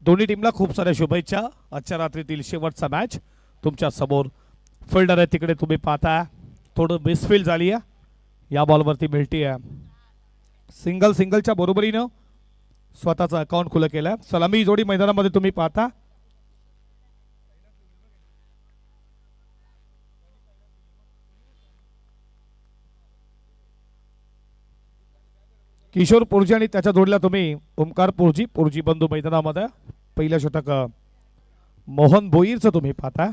दोन्ही टीमला खूप साऱ्या शुभेच्छा। आजच्या रात्रीतील शेवटचा मॅच तुमच्या समोर फिल्डर आहे तिकडे तुम्ही पाहता थोडं मिसफील्ड झाली आहे या बॉलवरती मिळती आहे सिंगलच्या बरोबरीनं स्वतःचा अकाउंट खुलं केलं। सलामी जोडी मैदानामध्ये तुम्ही पाहता किशोर पोरजी आणि त्याच्या जोडीला तुम्ही ओमकार पोरजी बंधू मैदानामध्ये पहिलं षटक मोहन भोईरचं तुम्ही पाहता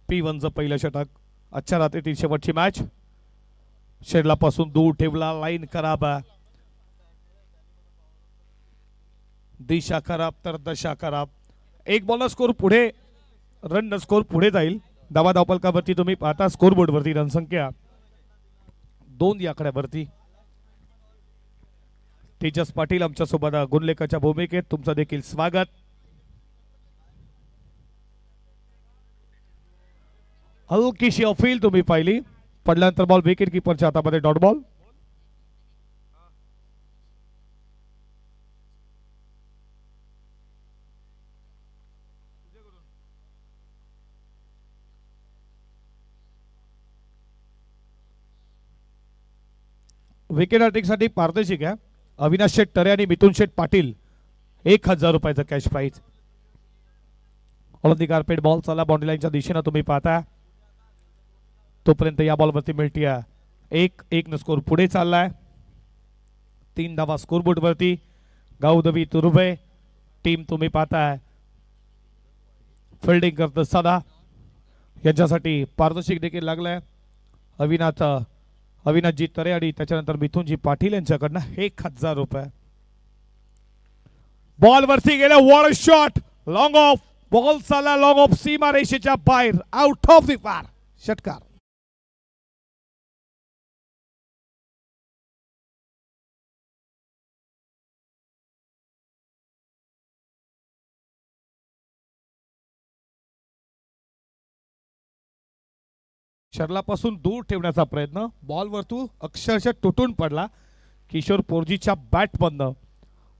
P1चं पहिलं षटक। आजच्या रात्रीतील शेवटची मॅच शेडला पासून दूर ठेवला लाईन खराब दिशा खराब तर दशा खराब एक बॉल स्कोर पुढे रन स्कोर पुढे जाईल धावा धावपलकावरती तुम्ही पाहता स्कोर बोर्डवरती रनसंख्या 2 या आकड्यावरती। तेजस पाटील आमच्या सोबत गुणलेखाच्या भूमिकेत तुमचं देखील स्वागत। हलकीशी अपील तुम्ही पाहिली पडल्यानंतर बॉल विकेट कीपरच्या हातामध्ये डॉट बॉल। विकेट हार्टिंगसाठी पारदर्शक आहे अविनाश शेठ टरे आणि मिथुन शेठ पाटील 1000 रुपयाचं कॅश प्राइज। हळदी कार्पेट बॉल चला बाउंड्री लाईनच्या दिशेने तुम्ही पाहता तोपर्यंत या बॉलवरती मिळती आहे 1-1 न स्कोर पुढे चाललाय 3 धावा स्कोर बोर्ड वरती। गावदवी तुरुबे टीम तुम्ही पाहताय फिल्डिंग करत सदा याच्यासाठी पारदर्शक देखील लागलाय अविनाशजी तरे आणि त्याच्यानंतर मिथुनजी पाटील यांच्याकडनं 1000 रुपये। बॉल वरती गेला war shot long of ball चालला लॉंग ऑफ सीमा रेषेच्या बाहेर आउट ऑफ द पार षटकार। शरलापासून दूर ठेवण्याचा प्रयत्न बॉल वरतू अक्षरशः तुटून पडला किशोर पोरजीच्या बॅट बंद।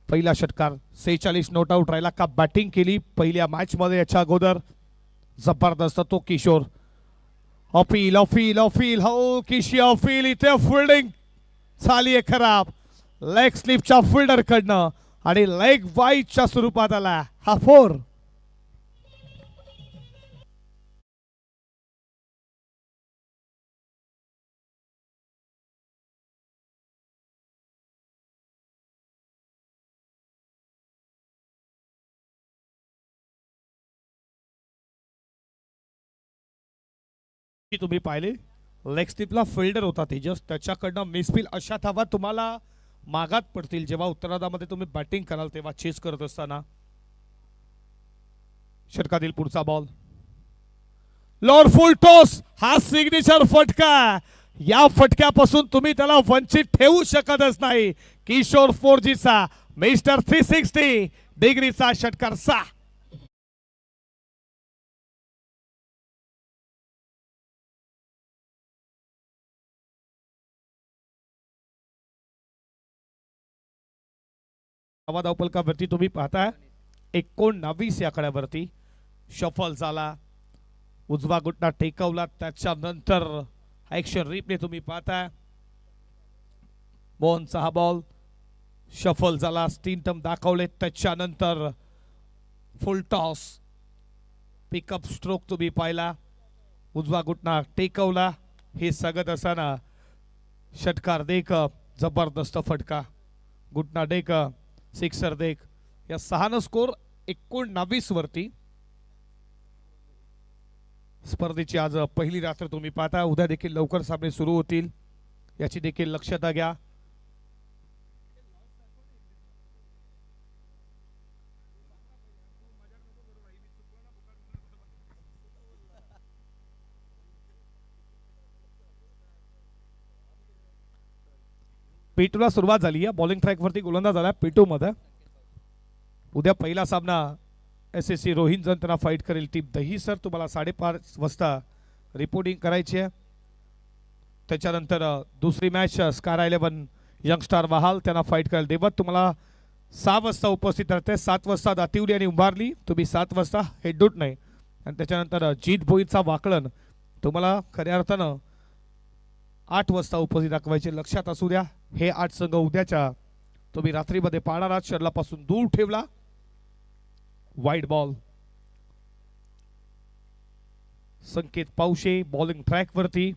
पहिला षटकार 46 नॉट आउट राहिला का बॅटिंग केली पहिल्या मॅच मध्ये याच्या अगोदर जबरदस्त तो किशोर अपील हलकीशी अपील इथे फिल्डिंग झाली खराब लेग स्लिपच्या फिल्डर कडनं आणि लेग वाईडच्या स्वरूपात आला हा 4। तुम्ही पाहिले लेग स्लिपला फिल्डर होता तेजस त्याच्याकडनं मिसफील अशा धावा तुम्हाला मागात पडतील जेव्हा उत्तरार्धामध्ये तुम्ही बॅटिंग कराल तेव्हा चेस करत असताना। षटकातील पुढचा बॉल लॉर्ड फुल टॉस हा सिग्नेचर फटका या फटक्यापासून तुम्ही त्याला वंचित ठेवू शकतच नाही किशोर पोरजीचा मिस्टर 360 डिग्रीचा षटकार 6। धावपलकावरती तुम्ही पाहता 19 या आकड्यावरती शफल झाला उजवा गुटना टेकवला त्याच्यानंतर ऍक्शन रिप्ले तुम्ही पाहता मोहनचा हा बॉल शफल झाला 3 टर्म दाखवले त्याच्यानंतर फुल टॉस पिकअप स्ट्रोक तुम्ही पाहिला उजवा गुटना टेकवला हे सगळं असताना षटकार देख जबरदस्त फटका गुटना डेक सिक्सर देख या 6 स्कोर 19 वरती। स्पर्धेची आज पहिली रात्र तुम्ही पाहता उद्या देखील लवकर सामने सुरू होतील याची देखील लक्षात घ्या। पेटूला सुरुवात झाली आहे बॉलिंग ट्रॅक वरती गोलंदाज झाला पेटू मध्ये उद्या पहिला सामना SSC रोहिंजन त्यांना फाईट करेल टीम दहीसर तुम्हाला 5:30 वाजता रिपोर्टिंग करायची आहे। त्याच्यानंतर दुसरी मॅच स्कार 11 यंगस्टार वहाल त्यांना फाईट करायला देवत. तुम्हाला 6 वाजता उपस्थित राहते. 7 वाजता दातिवली आणि उभारली. तुम्ही 7 वाजता हेडूट नाही. आणि त्याच्यानंतर जीत भोईचा वाकलन तुम्हाला खऱ्या अर्थानं 8 वाजता उपस्थित दाखवायचे. लक्षात असू द्या हे 8 संघ उद्याच्या तुम्ही रात्रीमध्ये पाहणार आहात. शर्यतीपासून दूर ठेवला. Wide ball. Sanket Pawshe bowling track वरती.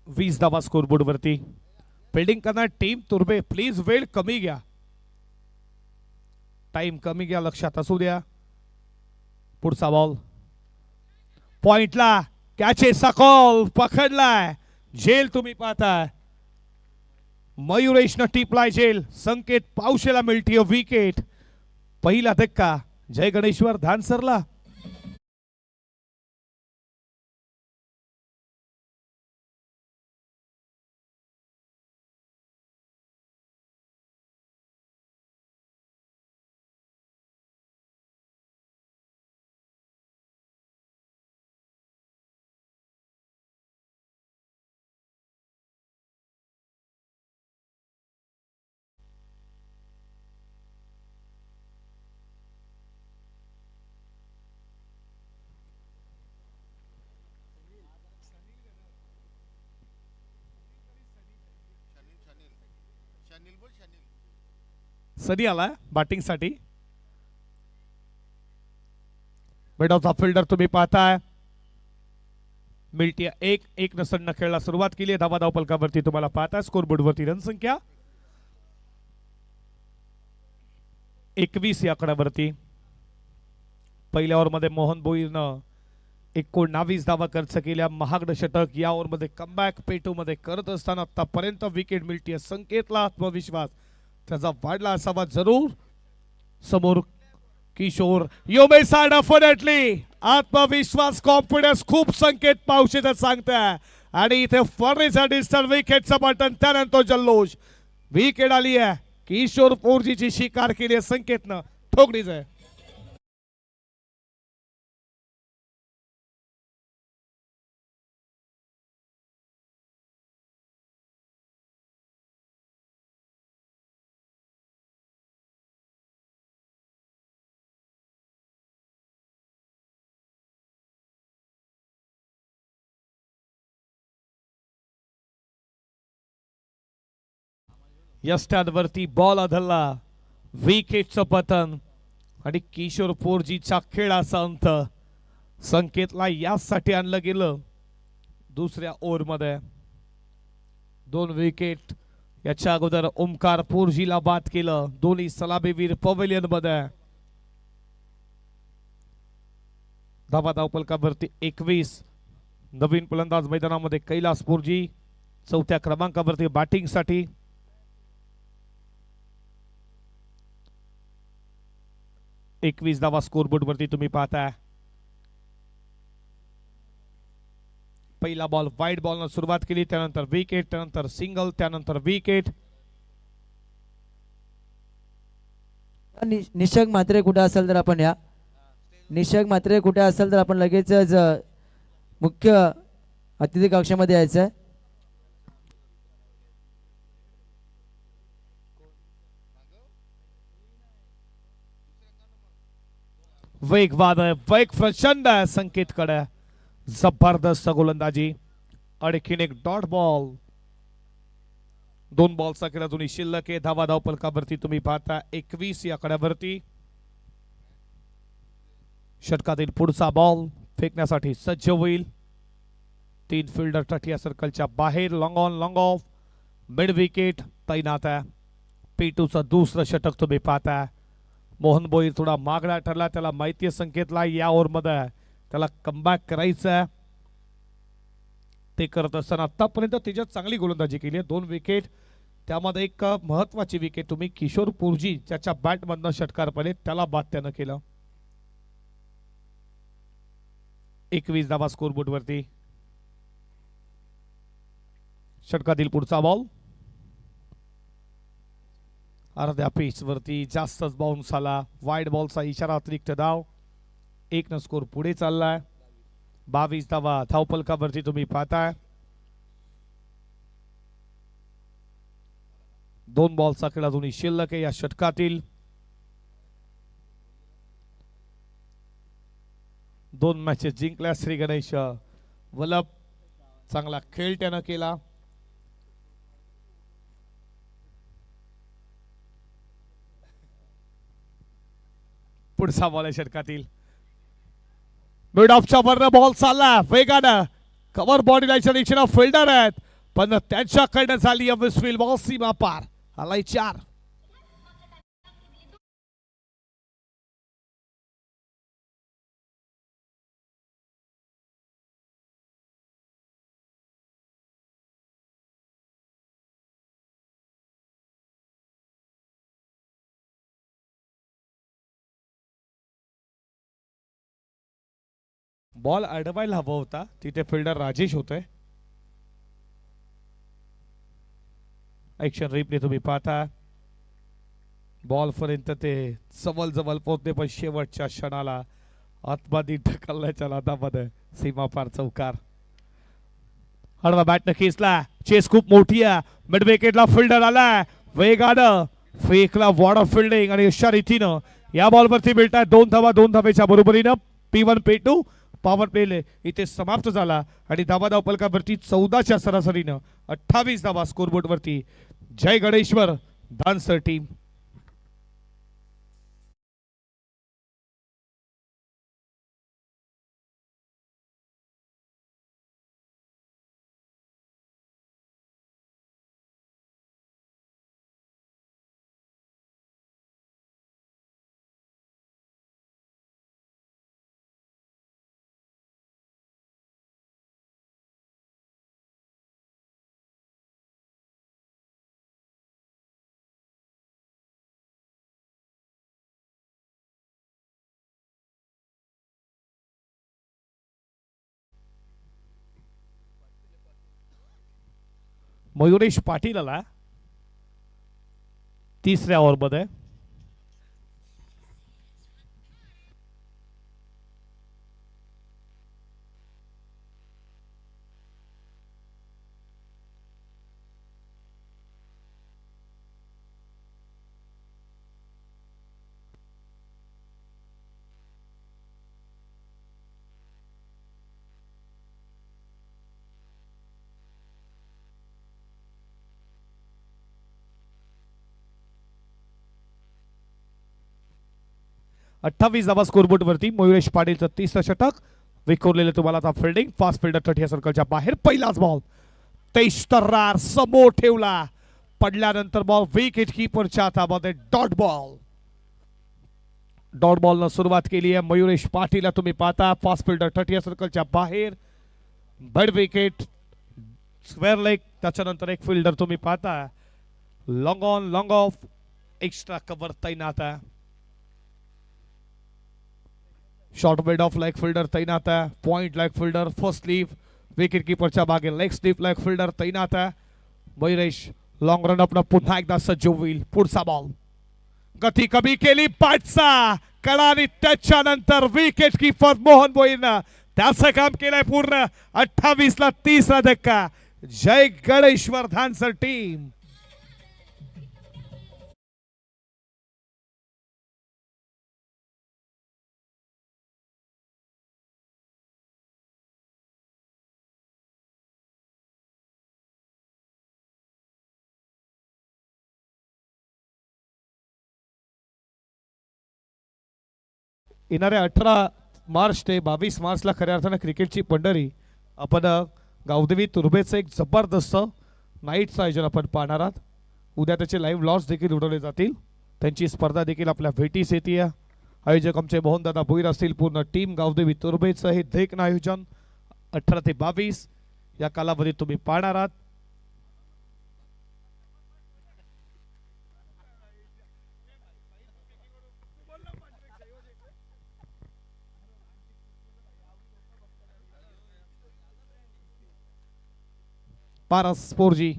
वीस धावा स्कोरबोर्ड वरती. फिल्डिंग करणार टीम तुर्बे प्लीज वेळ कमी घ्या. टाइम कमी घ्या. लक्षात असू द्या. पुढचा बॉल पॉइंटला. कॅचेचा कॉल पकडलाय. झेल तुम्ही पाहताय. मयुरेशनं टिपलाय झेल. संकेत पावशेला मिळते विकेट. पहिला धक्का जय गणेश्वर धानसरला. सनी आला बॅटिंग साठी. मिडॉचा फिल्डर तुम्ही पाहताय. मिल्टिया 1-1 नसताना खेळला सुरुवात केली. धावा धावपलकावरती तुम्हाला पाहताय. स्कोरबोर्ड वरती रन संख्या 21 या आकड्यावरती. पहिल्या ओव्हरमध्ये मोहन भोईरनं 19 धावा खर्च केल्या. महागड षटक या ओव्हरमध्ये कमबॅक पेटूमध्ये करत असताना आतापर्यंत विकेट मिळते. संकेतला आत्मविश्वास त्याचा वाढला असावा जरूर. समोर किशोर योमेसा डेफिनेटली आत्मविश्वास कॉन्फिडन्स खूप संकेत पावशेचं सांगताय. आणि इथे फर्निचर डिजिटल विकेटचं बटन त्यानंतर जल्लोष. विकेट आली आहे. किशोर पोरजीची शिकार केली आहे संकेतनं. ठोकणीच आहे. यष्ट्यांवरती बॉल आदळला. विकेटचं पतन आणि किशोर पोरजीच्या खेळाचा अंत. संकेतला यासाठी आणलं गेलं. दुसऱ्या ओव्हरमध्ये 2 विकेट. याच्या अगोदर ओमकार पोरजीला बाद केलं. दोन्ही सलामीवीर पवेलियन मध्ये. धावा धावपलकावरती 21. नवीन फलंदाज मैदानामध्ये कैलास पोरजी 4थ्या क्रमांकावरती बॅटिंग साठी. 21 धावा स्कोरबोर्ड वरती तुम्ही पाहताय. पहिला बॉल वाईड बॉलनं सुरुवात केली. त्यानंतर विकेट. त्यानंतर सिंगल. त्यानंतर विकेट. निशंक म्हात्रे कुठे असेल तर आपण या. निशंक म्हात्रे कुठे असेल तर आपण लगेचच मुख्य अतिथी कक्षामध्ये यायचं. वेगवान आहे. वेग प्रचंड आहे संकेतकडे. जबरदस्त गोलंदाजी. आणखीन एक डॉट बॉल. 2 बॉलचा खेळ अजूनही शिल्लक आहे. धावा धावपलकावरती तुम्ही पाहता 21 या आकड्यावरती. षटकातील पुढचा बॉल फेकण्यासाठी सज्ज होईल. 3 फिल्डर तटिया सर्कलच्या बाहेर. Long on long of. Mid wicket तैनात आहे. पेटूचं दुसरं षटक तुम्ही पाहताय. मोहन भोईर थोडा मागडा ठरला. त्याला माहिती आहे संकेतला या ओव्हरमध्ये त्याला कमबॅक करायचं आहे. ते करत असताना आतापर्यंत त्याच्यात चांगली गोलंदाजी केली आहे. 2 विकेट. त्यामध्ये एक महत्वाची विकेट तुम्ही किशोर पोरजी ज्याच्या बॅटमधनं षटकार पडले त्याला बाद त्यानं केलं. 21 धावा स्कोरबोर्ड वरती. षटकातील पुढचा बॉल अर्ध्या पिच वरती जास्तच बाउन्स आला. वाईड बॉलचा इशारा. अतिरिक्त धाव. 1 न स्कोर पुढे चाललाय. 22 धावा धावपलकावरती तुम्ही पाहताय. 2 बॉलचा खेळ अजूनही शिल्लक आहे या षटकातील. 2 मॅचेस जिंकल्या श्री गणेश वल्लभ. चांगला खेळ त्यानं केला. पुढचा बॉल आहे षटकातील. मिड ऑफच्या वरनं बॉल चालला वेगानं. कव्हर बॉडी लाईनच्या दिशेनं फिल्डर आहेत पण त्यांच्याकडनं झाली मिसफील्ड. बॉल सीमा पार. आलाय 4. बॉल अडवायला हवा होता. तिथे फिल्डर राजेश होते. ऍक्शन रिप्ले तुम्ही पाहता. बॉल पर्यंत ते जवळ पोहोचते पण शेवटच्या क्षणाला आतमध्ये ढकलण्याच्या नादामध्ये सीमा पार चौकार. हळवा बॅटनं खेचला. चेस खूप मोठी आहे. मिड विकेटला फिल्डर आलाय वेगानं. फेकला वॉर्ड फिल्डिंग आणि अशा रीतीनं या बॉलवरती मिळतात 2 धावा. 2 धावेच्या बरोबरीनं P1 P2 पॉवर प्ले इथे समाप्त झाला आणि धावा धावपलकावरती 14च्या सरासरीनं 28 धावा स्कोरबोर्ड वरती. जय गणेश्वर धानसर टीम. मयुरेश पाटील आला 3ऱ्या ओव्हरमध्ये. अठ्ठावीस धावा स्कोरबोर्ड वरती. मयुरेश पाटीलचं 30रं षटक. विखुरलेलं तुम्हाला आता फिल्डिंग. फास्ट फिल्डर 30 सर्कलच्या बाहेर. पहिलाच बॉल 23 तर्रार समोर ठेवला. पडल्यानंतर बॉल विकेट कीपरच्या हातामध्ये. Dot ball. डॉट बॉलनं सुरुवात केली आहे मयुरेश पाटीलला तुम्ही पाहता. फास्ट फिल्डर 30 सर्कलच्या बाहेर. बड विकेट स्क्वेअर लेग. त्याच्यानंतर एक फिल्डर तुम्ही पाहता. Long on long off. Extra cover तैनात आहे. शॉर्ट बेड ऑफ लेग फिल्डर तैनात आहे. Point leg fielder first slip. Wicket कीपरच्या मागे लेग स्लीप लेग फिल्डर तैनात आहे. मयुरेश लॉंग रन अपनं पुन्हा एकदा सज्ज होईल. पुढचा बॉल गती कमी केली. पाठचा कडा आणि त्याच्यानंतर विकेट कीपर मोहन भोईरनं त्याचं काम केलंय पूर्ण. 28ला 30रा धक्का. जय गणेश्वर धानसर टीम. येणाऱ्या 18 मार्च ते 22 मार्चला खऱ्या अर्थानं क्रिकेटची पंढरी आपण गावदेवी तुर्भेचं एक जबरदस्त नाईटचं आयोजन आपण पाहणार आहात. उद्या त्याचे लाईव्ह लॉस देखील उडवले जातील. त्यांची स्पर्धा देखील आपल्या भेटीस येते. आयोजक आमचे मोहनदादा भोईर असतील. पूर्ण टीम गावदेवी तुर्भेचं हे देखण आयोजन 18 ते 22 या कालावधीत तुम्ही पाहणार आहात. पारस 4G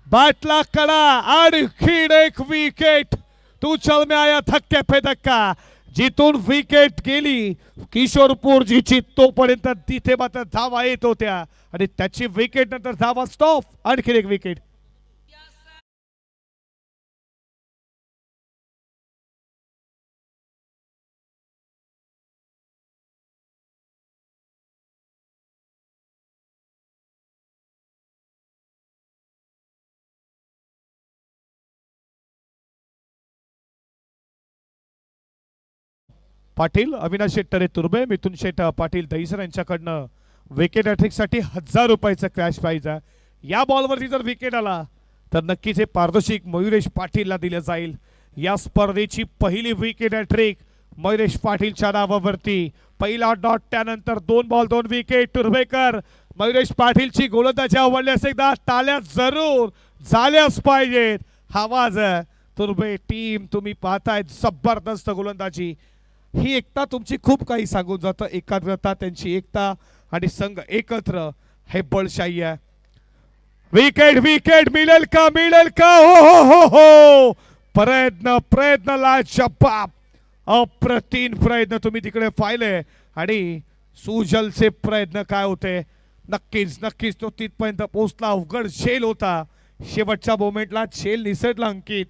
बैटला कड़ा आणखीन एक विकेट. तू चल में आया धक्के पे धक्का. जिथून विकेट गेली किशोर पोरजीची तोपर्यंत तिथे मात्र धावा येत होत्या आणि त्याची विकेट नंतर धावा स्टॉप आणखी एक विकेट. पाटील अविनाश शेट्टरे तुर्बे मिथुन शेट पाटील दहिसर यांच्याकडनं विकेट हॅट्रिक साठी 1000 रुपयाचं क्रॅश प्राइज आहे. या बॉलवरती जर विकेट आला तर नक्कीच हे पारितोषिक मयुरेश पाटीलला दिलं जाईल. या स्पर्धेची पहिली विकेट हॅट्रिक मयुरेश पाटीलच्या नावावरती. पहिला डॉट त्यानंतर 2 बॉल 2 विकेट. तुर्भेकर मयुरेश पाटीलची गोलंदाजी आवडल्यास एकदा टाळ्या जरूर झाल्याच पाहिजेत. आवाज तुर्भे टीम तुम्ही पाहताय जबरदस्त गोलंदाजी. ही एकता तुमची खूप काही सांगून जातं. एकाग्रता त्यांची एकता आणि संघ एकत्र हे बळशाही आहे. विकेट विकेट मिळेल का मिळेल का. हो हो हो हो प्रयत्न प्रयत्न लाजवाब अप्रतिम प्रयत्न तुम्ही तिकडे पाहिले आणि सुजलचे प्रयत्न काय होते. नक्कीच नक्कीच तो तिथपर्यंत पोहोचला. अवघड झेल होता. शेवटच्या मोमेंटला झेल निसटला. अंकित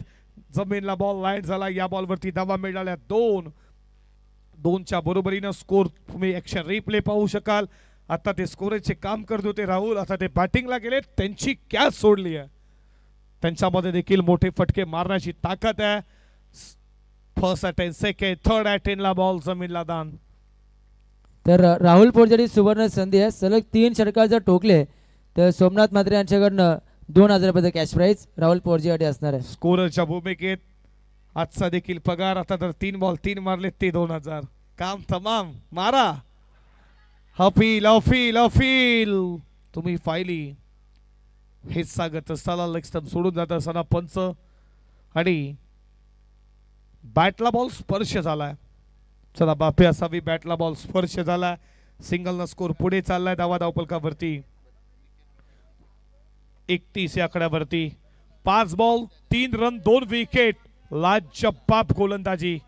जमीनला बॉल लाईट झाला. या बॉलवरती धावा मिळाल्या 2-2च्या बरोबरीनं स्कोर तुम्ही ॲक्शन रिप्ले पाहू शकाल. आता ते स्कोरेजचे काम करत होते राहुल. आता ते बॅटिंगला गेले. त्यांची कॅच सोडली आहे. त्यांच्यामध्ये देखील मोठे फटके मारण्याची ताकद आहे. फर्स्ट अटेन सेकंड थर्ड अटेनला बॉल जमीनला दान. तर राहुल पोर्जारी सुवर्ण संधी आहे. सलग 3 षटकार जर ठोकले तर सोमनाथ म्हात्रे यांच्याकडनं 2000 रुपयाचं कॅश प्राइज राहुल पोर्जारी असणार आहे. स्कोररच्या भूमिकेत आजचा देखील पगार. आता तर 3 बॉल 3 मारले ते 2000. काम तमाम. मारा हफील हफील हफील तुम्ही फायली हेच सांगत असताना लेग स्टंप सोडून जात असताना पंच आणि बॅटला बॉल स्पर्श झालाय. चला बापे असावी. बॅटला बॉल स्पर्श झाला. सिंगल न स्कोर पुढे चाललाय. धावा धावपलकावरती 31 या आकड्यावरती. 5 बॉल 3 रन 2 विकेट. लाजवाब गोलंदाजी.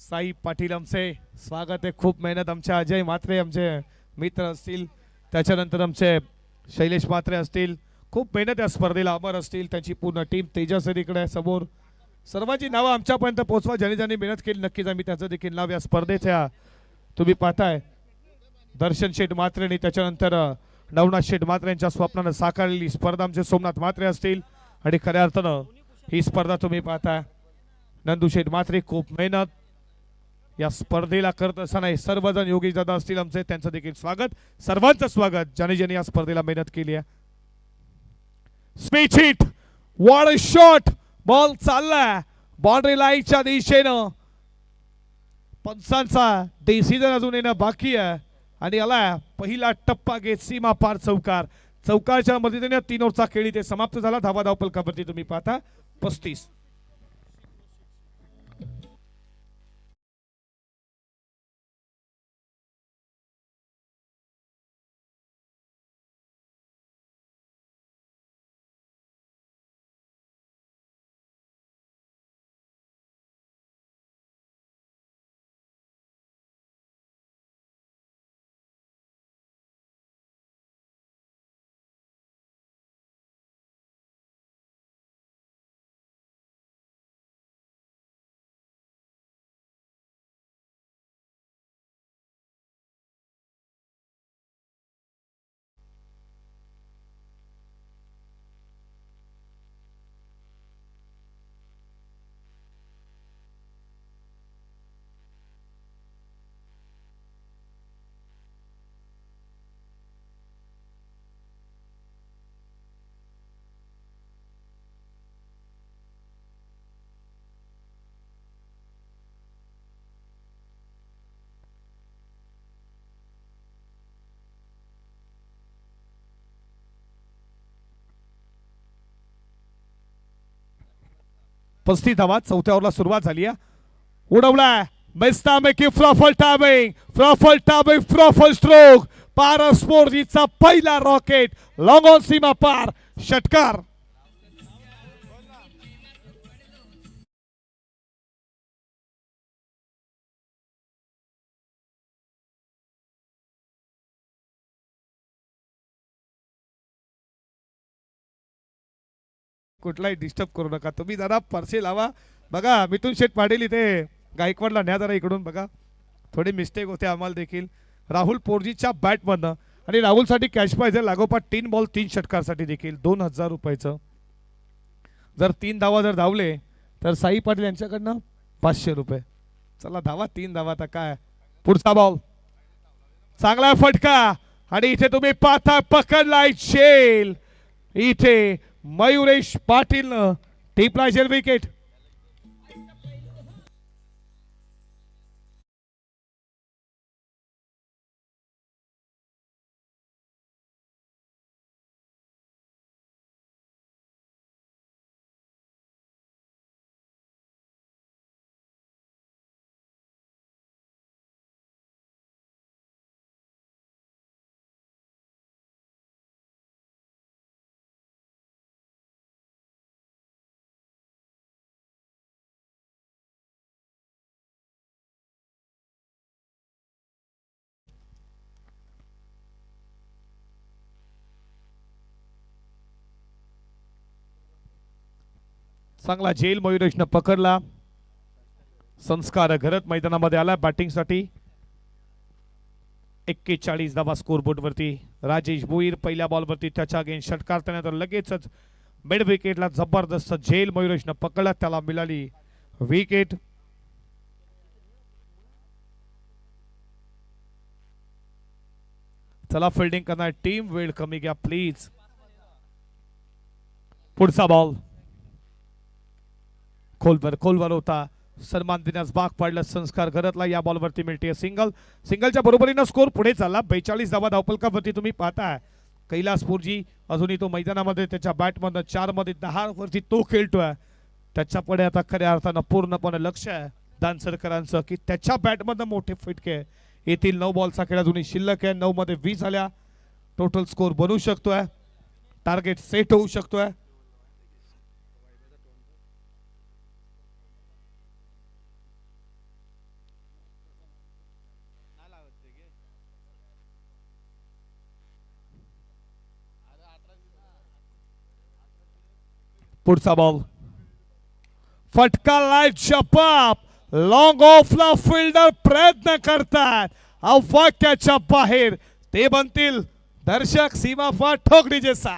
साई पाटील आमचे स्वागत आहे. खूप मेहनत आमच्या अजय म्हात्रे आमचे मित्र असतील. त्याच्यानंतर आमचे शैलेश म्हात्रे असतील. खूप मेहनत या स्पर्धेला. अमर असतील त्यांची पूर्ण टीम. तेजस इकडे समोर. सर्वांची नावं आमच्यापर्यंत पोहोचवा. ज्याने ज्याने मेहनत केली नक्कीच आम्ही त्याचं देखील नाव या स्पर्धेच्या तुम्ही पाहताय. दर्शन शेठ म्हात्रे आणि त्याच्यानंतर नवनाथ शेठ म्हात्रे यांच्या स्वप्नानं साकारलेली स्पर्धा आमचे सोमनाथ म्हात्रे असतील. आणि खऱ्या अर्थानं ही स्पर्धा तुम्ही पाहताय. नंदू शेठ म्हात्रे खूप मेहनत या स्पर्धेला करत असताना सर्वजण योगेश दादा असतील आमचे. त्यांचं देखील स्वागत. सर्वांचं स्वागत ज्याने ज्याने या स्पर्धेला मेहनत केली आहे. Speech hit. What a shot. Ball चाललाय बाउंड्री लाईनच्या दिशेनं. पंचांचा डिसिजन अजून येणं बाकी आहे आणि आला पहिला टप्पा घेत सीमा पार चौकार. चौकारच्या मदतीने 3 ओव्हरचा खेळ इथे समाप्त झाला. धावा धावपलकावरती तुम्ही पाहता 35. पस्तीस धावा. चौथ्या ओव्हरला सुरुवात झाली आहे. उडवलाय मेस्तामे की फ्रॉफल टायमिंग फ्रॉफल स्ट्रोक. पारस पोर्जीचा पहिला रॉकेट लॉंग ऑन सीमा पार. षटकार कुठलाही डिस्टर्ब करू नका तुम्ही जरा परसे लावा बघा मिथुन शेठ पाटील इथे गायकवाडला न्या जरा इकडून बघा थोडी मिस्टेक होते आम्हाला देखील राहुल पोरजीच्या बॅटमधनं आणि राहुलसाठी कॅश प्राइज आहे लागोपाठ 3 बॉल 3 षटकारसाठी देखील 2000 रुपयाचं जर 3 धावा जर धावले तर साई पाटील यांच्याकडनं 500 रुपये चला धावा 3 धावा आता काय पुढचा बॉल चांगला फटका आणि इथे तुम्ही पाहता पकडलाय शेल इथे मयुरेश पाटील टिपला जेल विकेट चांगला जेल मयुरेशनं पकडला संस्कार घरत मैदानामध्ये आला बॅटिंगसाठी 41 धावा स्कोरबोर्ड वरती राजेश भोईर पहिल्या बॉलवरती त्याच्या अगेन्स्ट षटकार त्यानंतर लगेचच मिड विकेटला जबरदस्त झेल मयुरेशनं पकडला त्याला मिळाली विकेट चला फिल्डिंग करणार टीम वेळ कमी घ्या प्लीज पुढचा बॉल खोलवर होता सन्मान देण्यास भाग पाडला संस्कार घरातला या बॉलवरती मिळते सिंगलच्या बरोबरीनं स्कोर पुढे चालला 42 धावा धावपलकावरती तुम्ही पाहताय कैलास पोरजी अजूनही तो मैदानामध्ये त्याच्या बॅटमधनं 4 मध्ये 10 वरती तो खेळतोय त्याच्यापुढे आता खऱ्या अर्थानं पूर्णपणे लक्ष आहे दानसरकरांचं की त्याच्या बॅटमधनं मोठे फटके येथील 9 बॉलचा खेळ अजूनही शिल्लक आहे 9 मध्ये 20 झाल्या टोटल स्कोर बनू शकतोय टार्गेट सेट होऊ शकतोय पुढचा बॉल फटका लाईट जपाप लॉंग ऑफला फिल्डर प्रयत्न करतात अवकाशाच्या बाहेर ते बनतील दर्शक सीमा फार ठोक डीजेचा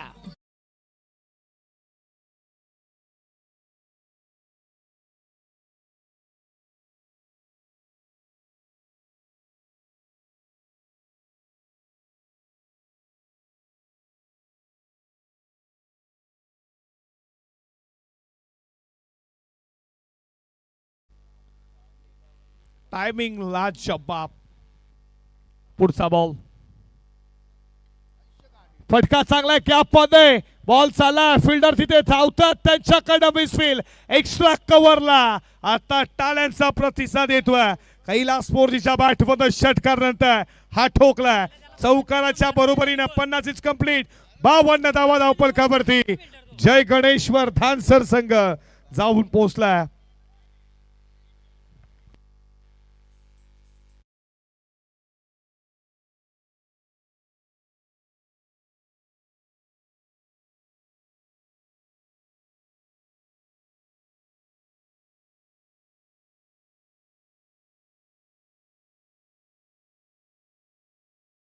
टायमिंग ला जबाब पुढचा बॉल फटका चांगला कॅप मध्ये बॉल चालला फिल्डर तिथे धावतात त्यांच्याकडे मिसफील्ड एक्स्ट्रा कव्हरला आता टाळ्यांचा प्रतिसाद येतोय कैलास पोरजीच्या बॅटमध्ये षटकार नंतर हा ठोकला चौकाराच्या बरोबरीने 50 इज कंप्लीट 52 धावा धावपलकावरती जय गणेश्वर धानसर संघ जाऊन पोहोचला आहे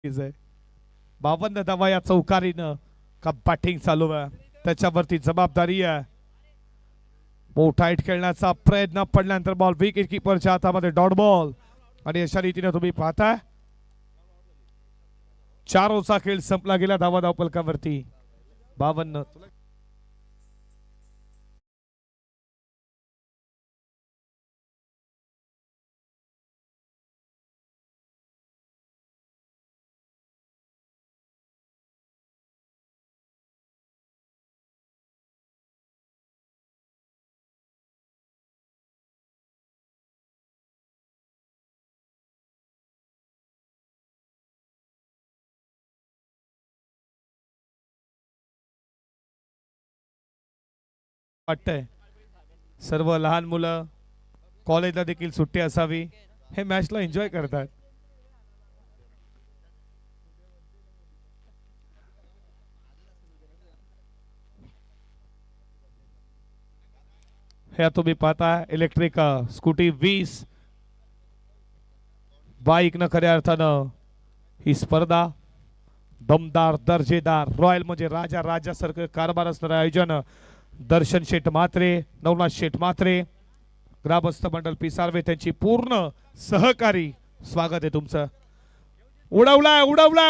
52 धावा या चौकारीनं का बॅटिंग चालू आहे त्याच्यावरती जबाबदारी आहे मोठा हिट खेळण्याचा प्रयत्न पडल्यानंतर बॉल विकेट कीपरच्या हातामध्ये डॉट बॉल आणि अशा रीतीने तुम्ही पाहताय 4 ओव्हरचा खेळ संपला गेला धावा धावपलकावरती 52 वाटतंय सर्व लहान मुलं कॉलेजला देखील सुट्टी असावी हे मॅचला एन्जॉय करतात ह्या तुम्ही पाहता इलेक्ट्रिक स्कूटी 20 बाईक न खऱ्या अर्थानं ही स्पर्धा दमदार दर्जेदार रॉयल म्हणजे राजा राजासारखं कारभार असणारं आयोजन दर्शन शेठ म्हात्रे नवनाथ शेठ म्हात्रे ग्रामस्थ मंडळ पिसारवे त्यांची पूर्ण सहकारी स्वागत आहे तुमचं. उडवलाय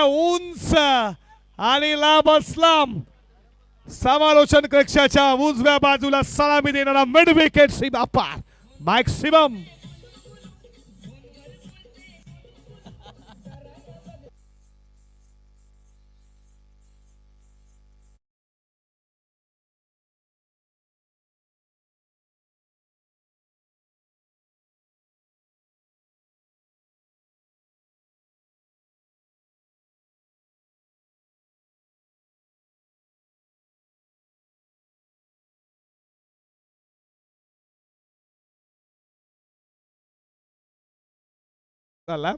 उंच आणि लांब असलाम समालोचन कक्षाच्या उजव्या बाजूला सलामी देणारा मिड विकेट सीमा पार मॅक्सिमम आला.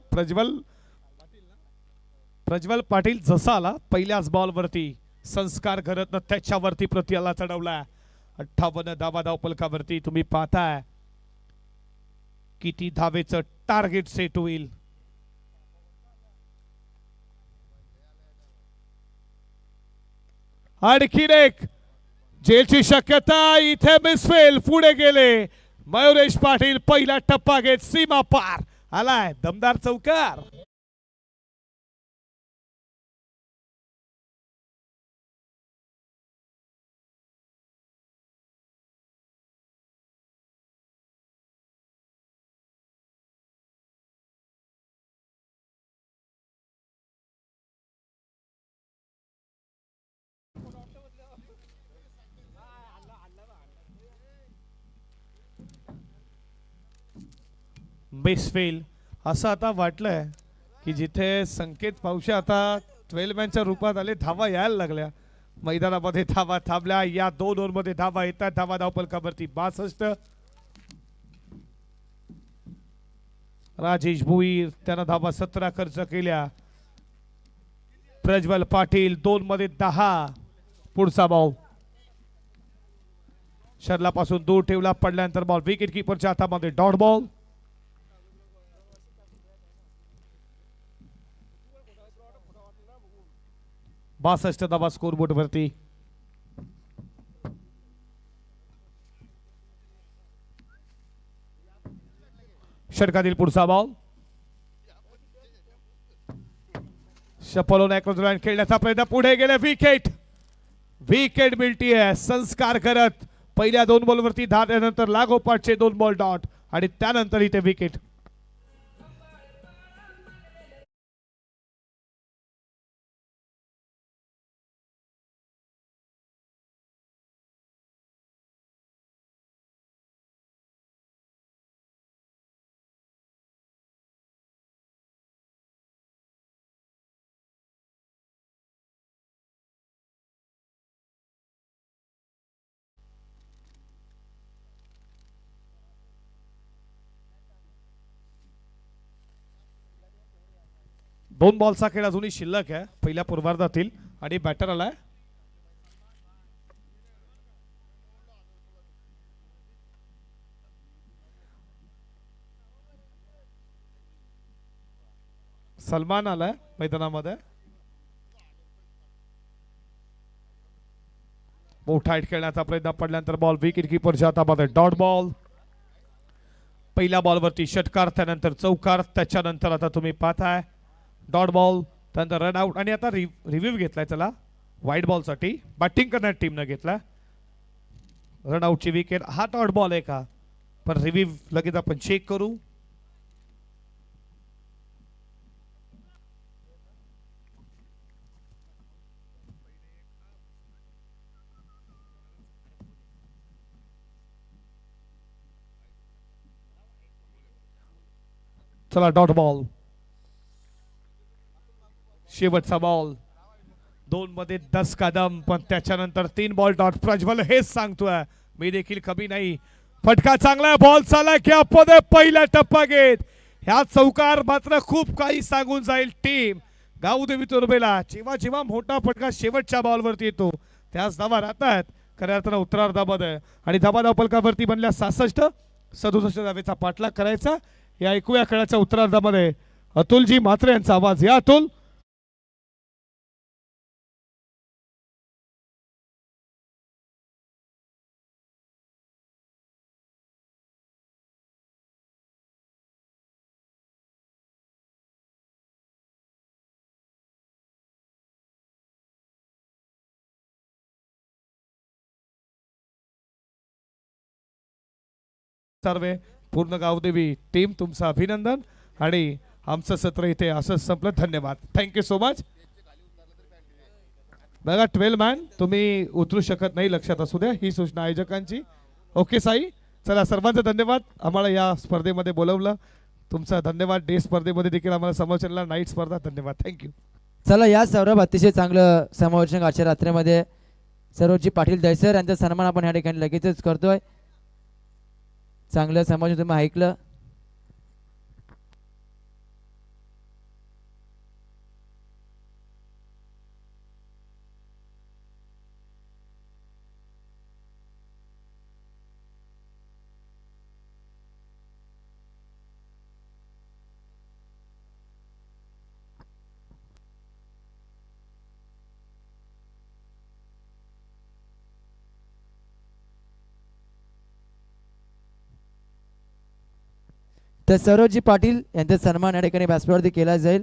प्रज्वल पाटील जसा आला पहिल्याच बॉल वरती संस्कार करत त्याच्यावरती प्रतियाला चढवला 58 धावा धावपलकावरती तुम्ही पाहताय किती धावेचं टार्गेट सेट होईल. आणखीन एक जेलची शक्यता इथे मिसफेल पुढे गेले मयुरेश पाटील पहिला टप्पा घेत सीमा पार आलाय दमदार चौकार. मिसफेल असं आता वाटलंय की जिथे संकेत पावशे आता 12 मॅनच्या रूपात आले धावा यायला लागल्या मैदानामध्ये धावा थांबल्या या 2 ओव्हरमध्ये धावा येतात धावा धावपलकावरती 62 राजेश भुईर त्यानं धावा 17 खर्च केल्या. प्रज्वल पाटील 2 मध्ये 10 पुढचा बॉल शर्लापासून दूर ठेवला पडल्यानंतर बॉल विकेट किपरच्या हातामध्ये डॉट बॉल. बासष्ट धावा स्कोर बोर्ड वरती. षटकातील पुढचा बॉल शपलोन ॲक्रोजलाईन खेळण्याचा प्रयत्न पुढे गेले विकेट विकेट मिळतीये संस्कार करत पहिल्या 2 बॉलवरती 10 त्यानंतर लागोपाठचे 2 बॉल डॉट आणि त्यानंतर इथे विकेट. दोन बॉलचा खेळ अजूनही शिल्लक आहे पहिल्या पूर्वार्धातील आणि बॅटर आलाय सलमान आलाय मैदानामध्ये. मोठा हिट खेळण्याचा प्रयत्न पडल्यानंतर बॉल विकेट किपरच्या हातामध्ये डॉट बॉल. पहिल्या बॉलवरती षटकार त्यानंतर चौकार त्याच्यानंतर आता तुम्ही पाहताय डॉट बॉल त्यानंतर रन आउट आणि आता रिव्ह्यू घेतलाय चला व्हाईट बॉल साठी बॅटिंग करणाऱ्या टीमनं घेतला. रन आउटची विकेट हा डॉट बॉल आहे का पण रिव्ह्यू लगेच आपण चेक करू. चला डॉट बॉल शेवटचा बॉल 2 मध्ये 10 कदम पण त्याच्यानंतर 3 बॉल डॉट. प्रज्वल हेच सांगतोय मी देखील कमी नाही. फटका चांगला बॉल चालला की आपण पहिला टप्पा घेत ह्या चौकार मात्र खूप काही सांगून जाईल टीम गावदेवी तुर्बेला. जेव्हा जेव्हा मोठा फटका शेवटच्या बॉलवरती येतो त्याच धावा राहतात खऱ्या अर्थानं उत्तरार्धामध्ये आणि धाबा फलकावरती बनल्या 67 धावेचा पाठलाग करायचा. या ऐकूया खेळाच्या उत्तरार्धामध्ये अतुलजी म्हात्रे यांचा आवाज. या अतुल. सर्वे पूर्ण गावदेवी टीम तुमचं अभिनंदन आणि आमचं सत्र इथे असंच संपलं. धन्यवाद. Thank you so much. बघा 12 मॅन तुम्ही उतरू शकत नाही, लक्षात असू द्या, ही सूचना आयोजकांची. ओके साई. चला सर्वांचा धन्यवाद. आम्हाला या स्पर्धेमध्ये बोलवलं, तुमचा धन्यवाद. डे स्पर्धेमध्ये देखील आम्हाला समालोचनाला नाईट स्पर्धा. धन्यवाद. थँक्यू. चला या सौरभ अतिशय चांगलं समालोचन आजच्या रात्रीमध्ये सरोजी पाटील दहिसर यांचा सन्मान आपण या ठिकाणी लगेचच करतोय. चांगलं समालोचन तुम्ही ऐकलं. तर सौरभजी पाटील यांचा सन्मान या ठिकाणी व्यासपीठावरती केला जाईल.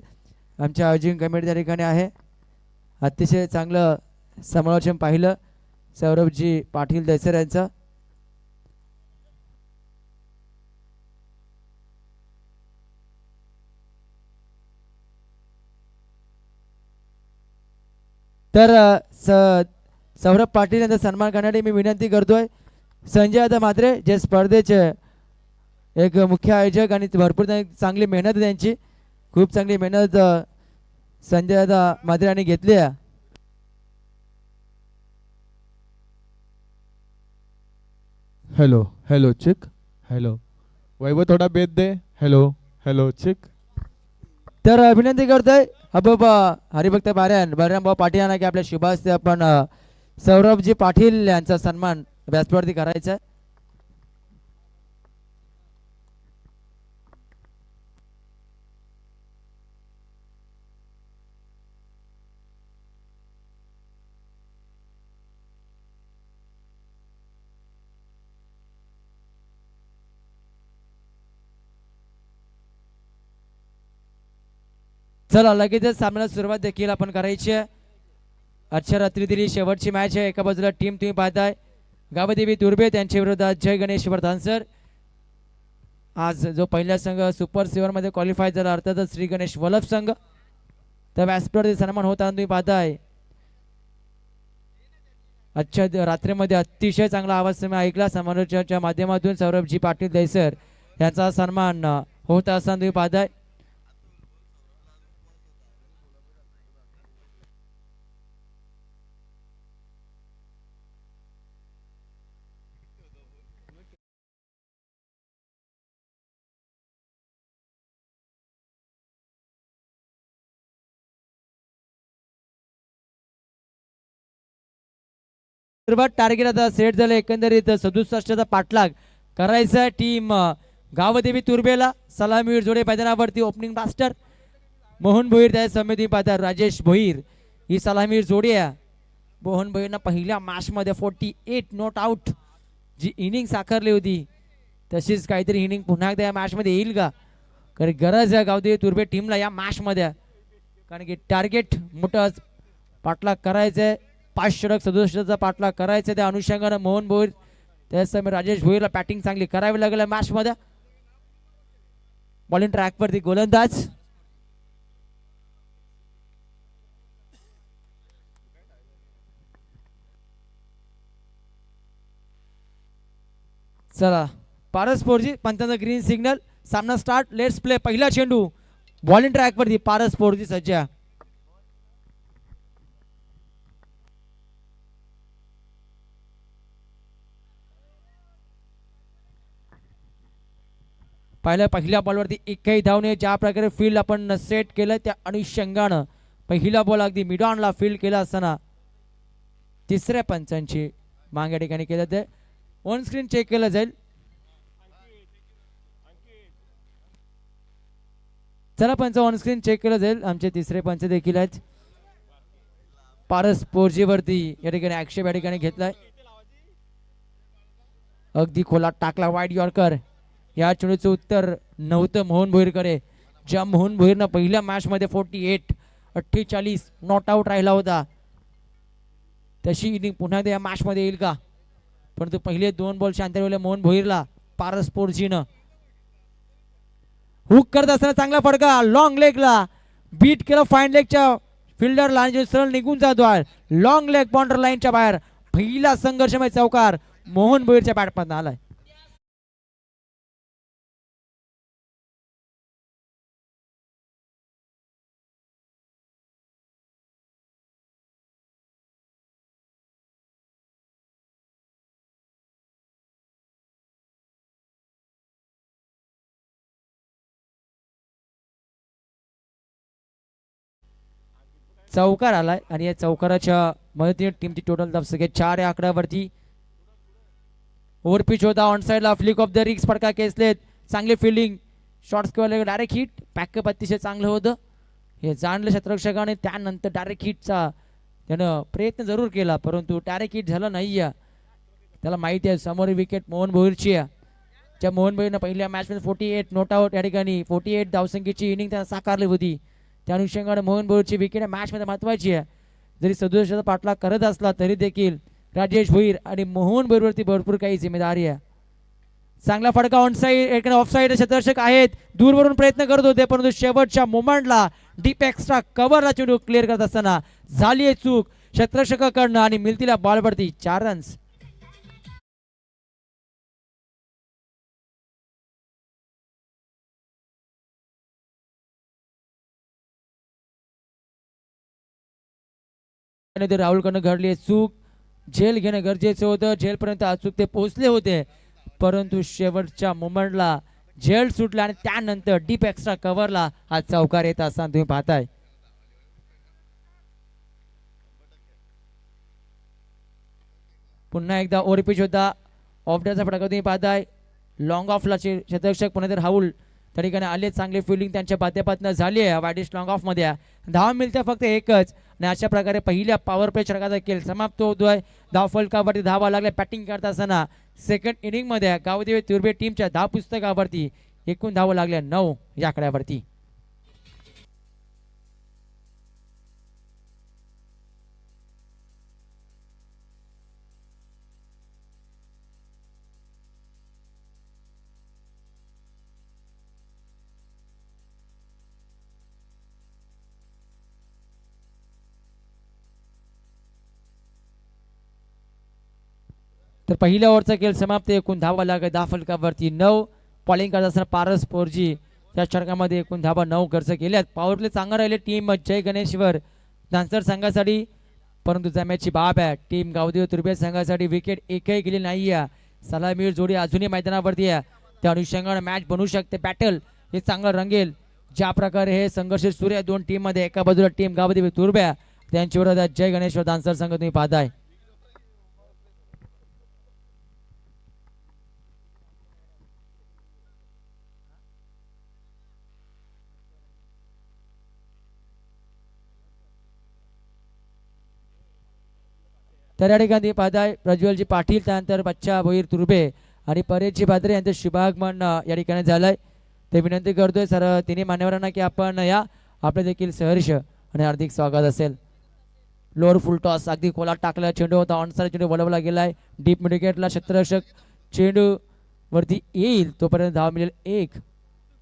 आमच्या आयोजन कमिटी त्या ठिकाणी आहे. अतिशय चांगलं समालोचन पाहिलं सौरभजी पाटील दहिसर यांचं. तर सौरभ पाटील यांचा सन्मान करण्यासाठी मी विनंती करतोय संजय दादा म्हात्रे, जे स्पर्धेचे एक मुख्य आयोजक आणि भरपूर चांगली मेहनत आहे त्यांची. खूप चांगली मेहनत संजय दादा म्हात्रे यांनी घेतली आहे. हेलो हेलो चिक. हेलो वैभव, थोडा बेद दे. हेलो हेलो चिक. तर विनंती करतोय अब हरिभक्त बलराम भाऊ पाटील यांना की आपल्या शुभ हस्ते आपण सौरभजी पाटील यांचा सन्मान व्यासपीठावरती करायचा आहे. चला लगेचच सामन्याला सुरुवात देखील आपण करायची आहे. आजच्या रात्री दिली शेवटची मॅच आहे. एका बाजूला टीम तुम्ही पाहताय गावदेवी तुर्बे, त्यांच्या विरोधात जय गणेश वर्धानसर. आज जो पहिला संघ सुपर 7 मध्ये क्वालिफाय झाला अर्थातच श्री गणेश वल्लभ संघ. तर व्यासपीठावरती सन्मान होताना तुम्ही पाहताय. आजच्या रात्रीमध्ये अतिशय चांगला आवाज तुम्ही ऐकला समालोचनाच्या माध्यमातून सौरभजी पाटील दहिसर यांचा सन्मान होत असताना तुम्ही पाहताय. टार्गेट आता सेट झालं. एकंदरीत 67चा पाठलाग करायचा टीम गावदेवी तुर्बेला. सलामीवीर जोडे मैदानावरती ओपनिंग मास्टर मोहन भोईर, त्या समिती पाहता राजेश भोईर ही सलामीवीर जोडी आहे. मोहन भोईरनं पहिल्या मॅच मध्ये 48 नॉट आउट जी इनिंग साकारली होती तशीच काहीतरी इनिंग पुन्हा एकदा या मॅच मध्ये येईल का, कारण गरज आहे गावदेवी तुर्बे टीमला या मॅच मध्ये, कारण की टार्गेट मोठं पाठलाग करायचंय. 5 षटक 67चा पाठलाग करायचा. त्या अनुषंगाने मोहन भोईर त्या समय राजेश भोईरला बॅटिंग चांगली करावी लागेल मॅच मध्ये. बॉलिंग ट्रॅक वरती गोलंदाज चला पारस पोरजी पंचांचा ग्रीन सिग्नल. सामना स्टार्ट. Let's play. पहिला चेंडू बॉलिंग ट्रॅक वरती पारस पोरजी सज्ज. पहिल्या बॉलवरती एकही धावणे. ज्या प्रकारे फील्ड आपण सेट केलं त्या अनुषंगानं पहिला बॉल अगदी मिडॉनला फील्ड केला असताना तिसऱ्या पंचांची मांग या ठिकाणी केलं ते ऑन स्क्रीन चेक केलं जाईल. चला पंच ऑन स्क्रीन चेक केलं जाईल. आमचे तिसरे पंच देखील आहेत. पारस पोरजी वरती या ठिकाणी आक्षेप या ठिकाणी घेतलाय. अगदी खोलात टाकला वाईड यॉर्कर. या चेंडूचं उत्तर नव्हतं मोहन भोईरकडे. ज्या मोहन भोईरनं पहिल्या मॅच मध्ये 48 नॉट आउट राहिला होता तशी इनिंग पुन्हा या मॅच मध्ये येईल का? परंतु पहिले 2 बॉल शांतवले मोहन भोईरला पारस पोरजीनं हुक करत असताना चांगला फटका लॉंग लेगला बीट केलं फाईन लेगच्या फिल्डरला आणि सरळ निघून जातो. लॉंग लेग बाउंड्री लाईनच्या बाहेर पहिला संघर्षमय चौकार मोहन भोईरच्या बॅटमधून आलाय. चौकार आलाय आणि या चौकाराच्या मदतीने टीमची टोटल धाव सगळे 4 या आकड्यावरती. ओव्हर पिच होता ऑन साइडला फ्लिक ऑफ द रिक्स फटका केसलेत. चांगली फिल्डिंग शॉर्ट्स किंवा डायरेक्ट हिट. पॅकअप अतिशय चांगलं होतं हे जाणलं क्षेत्ररक्षकाने. त्यानंतर डायरेक्ट हिटचा त्यानं प्रयत्न जरूर केला परंतु डायरेक्ट हिट झालं नाही. त्याला माहिती आहे समोर विकेट मोहन भोईरची आहे. ज्या मोहन भोईरनं पहिल्या मॅचमध्ये 48 नॉट आउट या ठिकाणी 48 धावसंख्येची इनिंग त्यानं साकारली होती. त्या अनुषंगाने मोहन भोईरची विकेट मॅचमध्ये महत्वाची आहे. जरी 67 पाठलाग करत असला तरी देखील राजेश भोईर आणि मोहन भोईरवरती भरपूर काही जिम्मेदारी आहे. चांगला फटका ऑन साइड ऑफ साइड क्षेत्ररक्षक आहेत दूरवरून प्रयत्न करत होते परंतु शेवटच्या मोमेंटला डीप एक्स्ट्रा कव्हरला चेंडू क्लिअर करत असताना झाली आहे चूक क्षेत्ररक्षकाकडनं आणि मिळतील बॉलवरती 4 रन्स. राहुलकडनं घडली आहे चूक. झेल घेणं गरजेचं होतं. झेलपर्यंत अचूक ते पोहोचले होते परंतु शेवटच्या मोमेंटला झेल सुटला आणि त्यानंतर डीप एक्स्ट्रा कव्हरला हा चौकार येत असताना तुम्ही पाहताय. पुन्हा एकदा ओव्हर पिच होता ऑफडरचा फटका तुम्ही पाहताय. लॉंग ऑफला क्षेत्ररक्षक पुन्हा राहुल त्या ठिकाणी आले. चांगली फिल्डिंग त्यांच्या बाध्यापातनं झाली आहे वाईडिश लॉंग ऑफ मध्ये. धाव मिळते फक्त एकच आणि अशा प्रकारे पहिल्या पॉवर प्ले षटकाचा खेळ समाप्त होतोय. धाव फलकावरती धावा लागल्या बॅटिंग करत असताना. सेकंड इनिंग मध्ये गावदेवी तुर्बे टीमच्या धाव पुस्तकावरती एकूण धावा लागल्या 9 या आकड्यावरती. तर पहिल्या ओव्हरचा खेळ समाप्त. एकूण धावा लागल्या 10 फलकावरती 9. बॉलिंग करत असताना पारस पोरजी या षटकामध्ये एकूण धावा 9 खर्च केल्यात. पॉवर प्ले चांगला राहिले टीम जय गणेश्वर डान्सर संघासाठी परंतु जम्याची बाब आहे टीम गावदेव तुर्बे संघासाठी विकेट एकही गेली नाही आहे. सलामीर जोडी अजूनही मैदानावरती आहे. त्या अनुषंगाने मॅच बनवू शकते. बॅटल हे चांगलं रंगेल. ज्या प्रकारे हे संघर्ष सुरू आहे 2 टीम मध्ये. एका बाजूला टीम गावदेवी तुर्बे त्यांच्या विरोधात जय गणेश्वर डान्सर संघ तुम्ही पाहताय. तर या ठिकाणी पाहताय प्रज्वलजी पाटील त्यानंतर बच्चा भोईर तुर्बे आणि परेशजी भाद्रे यांचं शुभागमन या ठिकाणी झालंय. ते विनंती करतोय सर तिन्ही मान्यवरांना की आपण या आपले देखील सहर्ष आणि हार्दिक स्वागत असेल. लोअर फुल टॉस अगदी खोलात टाकला चेंडू होता ऑनसाइड चेंडू वळवला गेलाय. डीप मिडविकेटला क्षेत्ररक्षक चेंडू वरती येईल तोपर्यंत धाव मिळेल 1.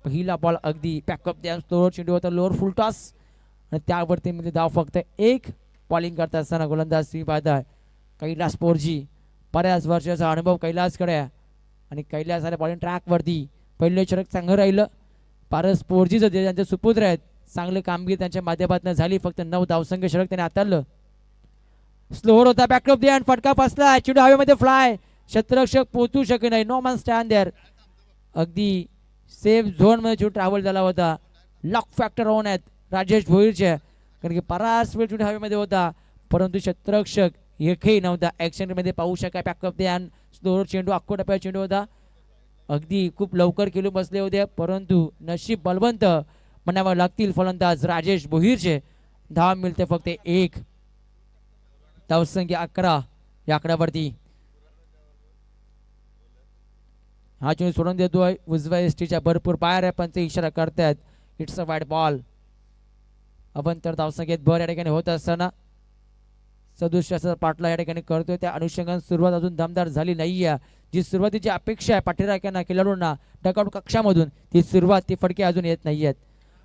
पहिला बॉल अगदी पॅकअप द्या चेंडू होता लोअर फुल टॉस आणि त्यावरती म्हणजे धाव फक्त 1. बॉलिंग करता असताना गोलंदाज तुम्ही पाहताय कैलास पोरजी. बऱ्याच वर्षाचा अनुभव कैलासकडे आणि कैलास बॉलिंग ट्रॅकवरती पहिले षटक चांगलं राहिलं. पारस पोरजीचं त्यांचे सुपुत्र आहेत चांगली कामगिरी त्यांच्या माध्यमातून झाली. फक्त 9 धावसंख्य षटक त्याने हाताळलं. स्लोअर होता बॅकअप द्या आणि फटका फसला चेंडू हवेमध्ये फ्लाय. क्षेत्ररक्षक पोहोचू शके नाही. No man stand there. अगदी सेफ झोन मध्ये चेंडू ट्रॅव्हल झाला होता. लॉक फॅक्टर ऑन आहेत राजेश भोईरचे कारण की परास वेळ चेंडू हवेमध्ये होता परंतु क्षेत्ररक्षक एकही नव्हता. ऍक्शन मध्ये पाहू शकाय बॅकअप दे आणि स्लोअर चेंडू अख्खो टप्प्या चेंडू होता. अगदी खूप लवकर खेळून बसले होते, परंतु नशीब बलवंत म्हणावं लागतील फलंदाज राजेश भोईरचे. धाव मिळते फक्त एक. धावसंख्या 11 या आकड्यावरती. हा चेंडू सोडून देतोय उजव्या एसटीच्या भरपूर पायर आहे, पण ते इशारा करतायत इट्स अ वाईड बॉल. अवंतर धावसंख्येत भर या ठिकाणी होत असताना सदुसष्ट पाटला या ठिकाणी करतोय. त्या अनुषंगाने सुरुवात अजून दमदार झाली नाहीये. जी सुरुवातीची अपेक्षा आहे पाठीराख्यांना खेळाडूंना डकआउट कक्षामधून, ती सुरुवात ती फटके अजून येत नाहीयेत.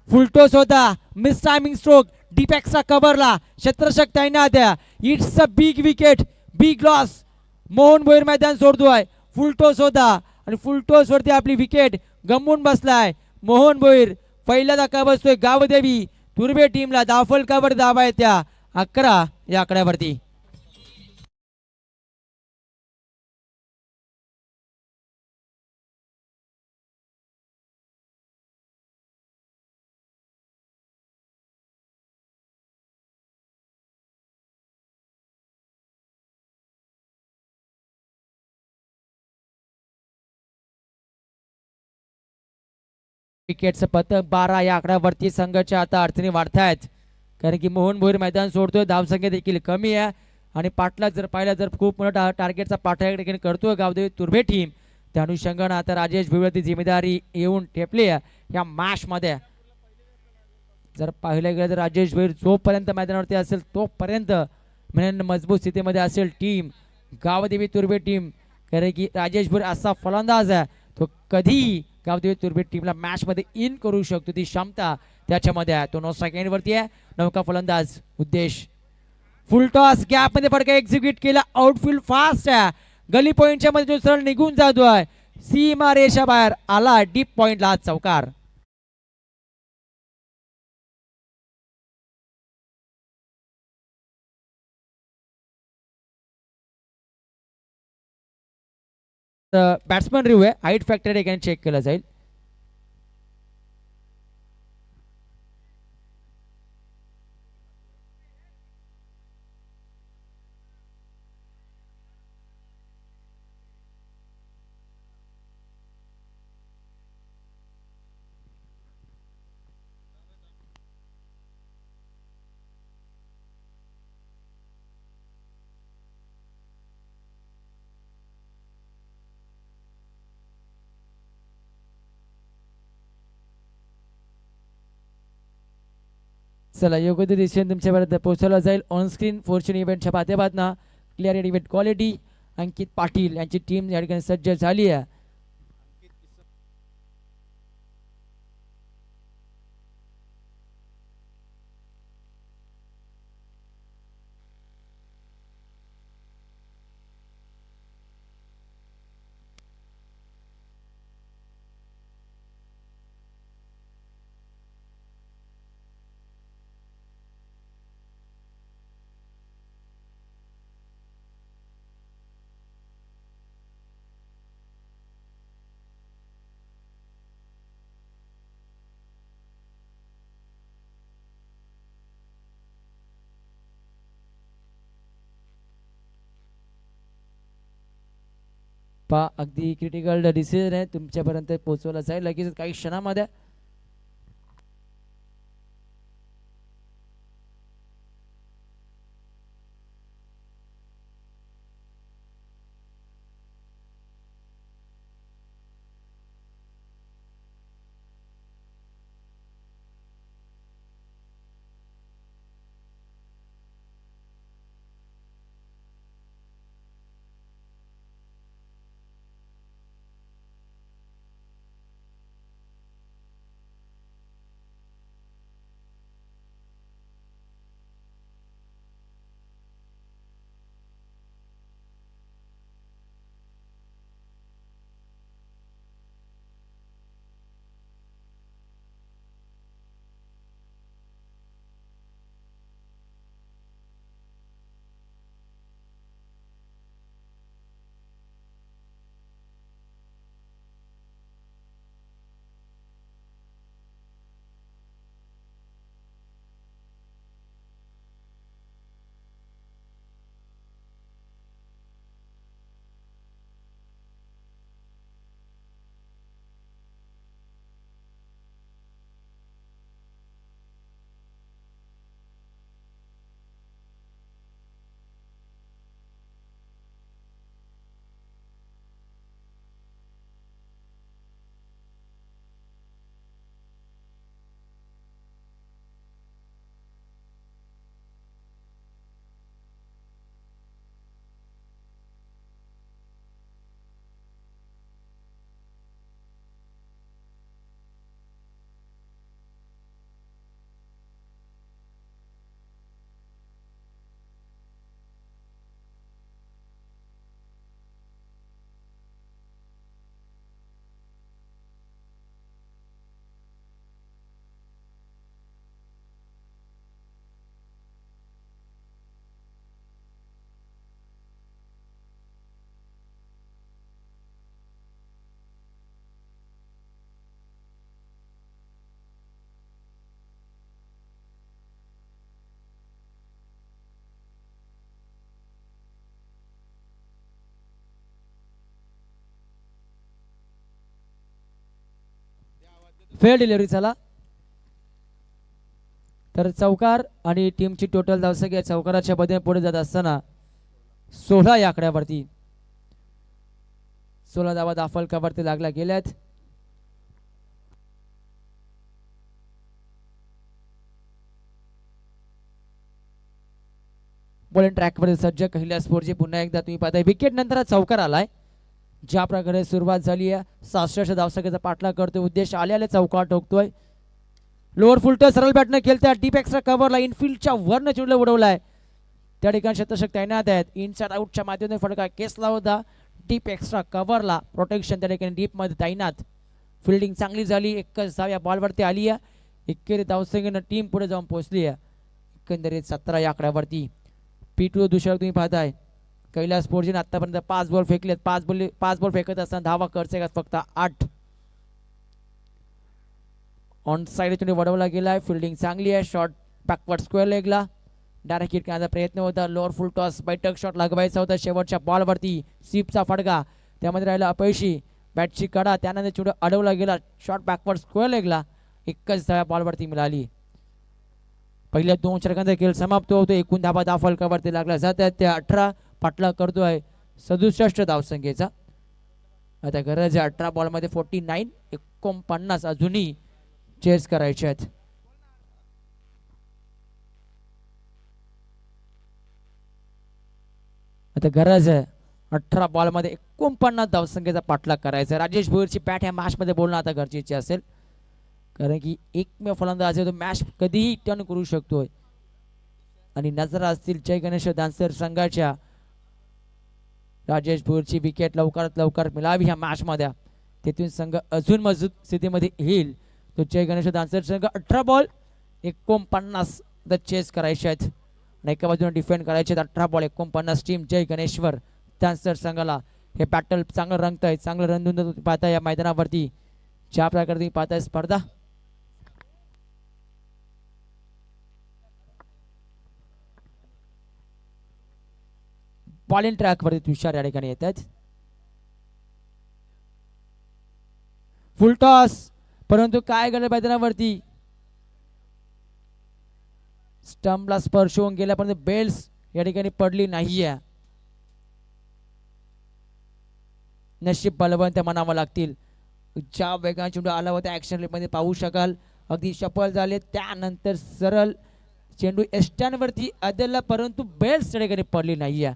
फुलटॉस होता, miss timing stroke, deep extra कव्हरला क्षेत्ररक्षक तैनात आहे. It's a big wicket, big loss. Mohan Bhoir मैदान सोडतोय. फुलटॉस होता आणि फुलटॉस वरती आपली विकेट गमवून बसलाय मोहन भोईर. पहिला धक्का बसतोय गावदेवी तुर्बे टीमला. धावफलकावर धावा आहे त्या 11 या आकड्यावरती. विकेटचं पतक 12 या आकड्यावरती. संघाच्या आता अडचणी वाढतायत, कारण की मोहन भोईर मैदान सोडतोय. धावसंख्या देखील कमी आहे आणि पाटला जर पाहिला जर खूप मोठा टार्गेटचा पाठा या ठिकाणी करतोय गावदेवी तुर्भे टीम. त्या अनुषंगानं आता राजेश भोईरची जिम्मेदारी येऊन ठेपली आहे या मॅच मध्ये. जर पाहिलं गेलं तर राजेश भोईर जोपर्यंत मैदानावरती असेल तोपर्यंत म्हणजे मजबूत स्थितीमध्ये असेल टीम गावदेवी तुर्भे टीम. कारण की राजेश भोईर असा फलंदाज आहे, तो कधी गावदेवी तुर्भे टीमला मॅच मध्ये इन करू शकतो, ती क्षमता त्याच्यामध्ये आहे. तो 9 सेकंड वरती आहे. नौका फलंदाज उद्देश. फुल टॉस गॅप मध्ये फटका एक्झिक्यूट केला. आउटफील्ड फास्ट आहे. गली पॉइंटच्या मध्ये जो सरळ निघून जातोय, सीमा रेषा बाहेर आला. डीप पॉइंटला चौकार. बॅट्समन रिव्ह्यू आहे, हाईट फॅक्टर ठिकाणी चेक केलं जाईल. चला योग्य दिशेने तुमच्यापर्यंत पोहोचवला जाईल. ऑन स्क्रीन फॉर्च्यून इव्हेंटच्या माध्यमातून क्लिअर इव्हेंट क्वालिटी अंकित पाटील यांची टीम या ठिकाणी सज्ज झाली आहे. पा अगदी क्रिटिकल डिसिजन आहे, तुमच्यापर्यंत पोहोचवला जाईल लगेच काही क्षणामध्ये. फेअर डिलिव्हरी झाला. तर चौकार आणि टीमची टोटल धावसंख्या चौकाराच्या बदले पुढे जात असताना 16 या आकड्यावरती 16 धावा दाफलकावरती लागल्या गेल्यात. बॉलिंग ट्रॅकवर सज्ज कैलास स्पोर्टची पुन्हा एकदा तुम्ही पाहताय विकेट नंतर चौकार आलाय. ज्या प्रकारे सुरुवात झाली आहे 66 धावसंख्येचा पाठलाग करतोय. उद्देश आले चौकार ठोकतोय. लोअर फुलटं सरळ बॅटनं खेळताय. डीप एक्स्ट्रा कव्हरला इनफिल्डच्या वरनं चिडलं उडवलाय. त्या ठिकाणी शतशक तैनात आहेत. इनसाइड आउटच्या माध्यमातून फटका केसला होता. डीप एक्स्ट्रा कव्हरला प्रोटेक्शन त्या ठिकाणी डीप मध्ये तैनात. फिल्डिंग चांगली झाली. एकच धाव या बॉलवरती आली आहे. एकेरी धावसंख्येनं टीम पुढे जाऊन पोहोचली आहे. एकंदरीत 17 या आकड्यावरती. P2 दुसऱ्या तुम्ही पाहताय कैलास स्पोर्ट्सने आतापर्यंत 5 बॉल फेकलेत. 5 बॉल फेकत असताना धावा खर्च फक्त 8. ऑन साइड वडवला गेलाय. फिल्डिंग चांगली आहे. शॉट बॅकवर्ड स्क्वेअर लेगला डायरेक्ट हिट करण्याचा प्रयत्न होता. लोअर फुल टॉस बैठक शॉट लागवायचा होता. शेवटच्या बॉलवरती सीपचा फटका त्यामध्ये राहिला अपयशी. बॅटची कडा त्यानंतर चेंडू अडवला गेला. शॉट बॅकवर्ड स्क्वेअर लेगला एकच धावा बॉलवरती मिळाली. पहिल्या 2 षटकांचा खेळ समाप्त होतो. एकूण धावा दाफलकावरती लागल्या जातात. त्या 18 पाठलाग करतोय 67 धावसंख्येचा. आता गरज आहे 18 बॉलमध्ये 49 49 अजूनही चेस करायचे आहेत. आता गरज आहे 18 बॉलमध्ये 49 धावसंख्येचा पाठलाग करायचा. राजेश भोईरची बॅट ह्या मॅच मध्ये बोलणं आता गरजेचे असेल. कारण की एकमेव फलंदाज आहे तो मॅच कधीही टर्न करू शकतोय. आणि नजर असतील जय गणेश दानसर संघाच्या. राजेश भोईरची विकेट लवकरात लवकर मिळावी ह्या मॅच मध्ये. तेथून संघ अजून मजबूत स्थितीमध्ये येईल. तो जय गणेश दानसर संघ 18 बॉल 49 चेस करायचे आहेत. आणि एका बाजूने डिफेंड करायचे आहेत. 18 बॉल 49 टीम जय गणेश्वर दानसर संघाला. हे बॅटल चांगलं रंगतंय. चांगलं रंगून पाहता या मैदानावरती. ज्या प्रकारे तुम्ही पाहताय स्पर्धा बॉलिंग ट्रॅकवरती तुषार या ठिकाणी येत आहेत. फुल टॉस परंतु काय घडलं मैदानावरती स्टंपला स्पर्श होऊन गेल्यापर्यंत बेल्स या ठिकाणी पडली नाहीये. नशीब बलवंत म्हणावं लागतील. ज्या वेगाने चेंडू आला होता ऍक्शन मध्ये पाहू शकाल. अगदी सफल झाले. त्यानंतर सरळ चेंडू एस्टॅनवरती अदलला परंतु बेल्स त्या ठिकाणी पडली नाहीये.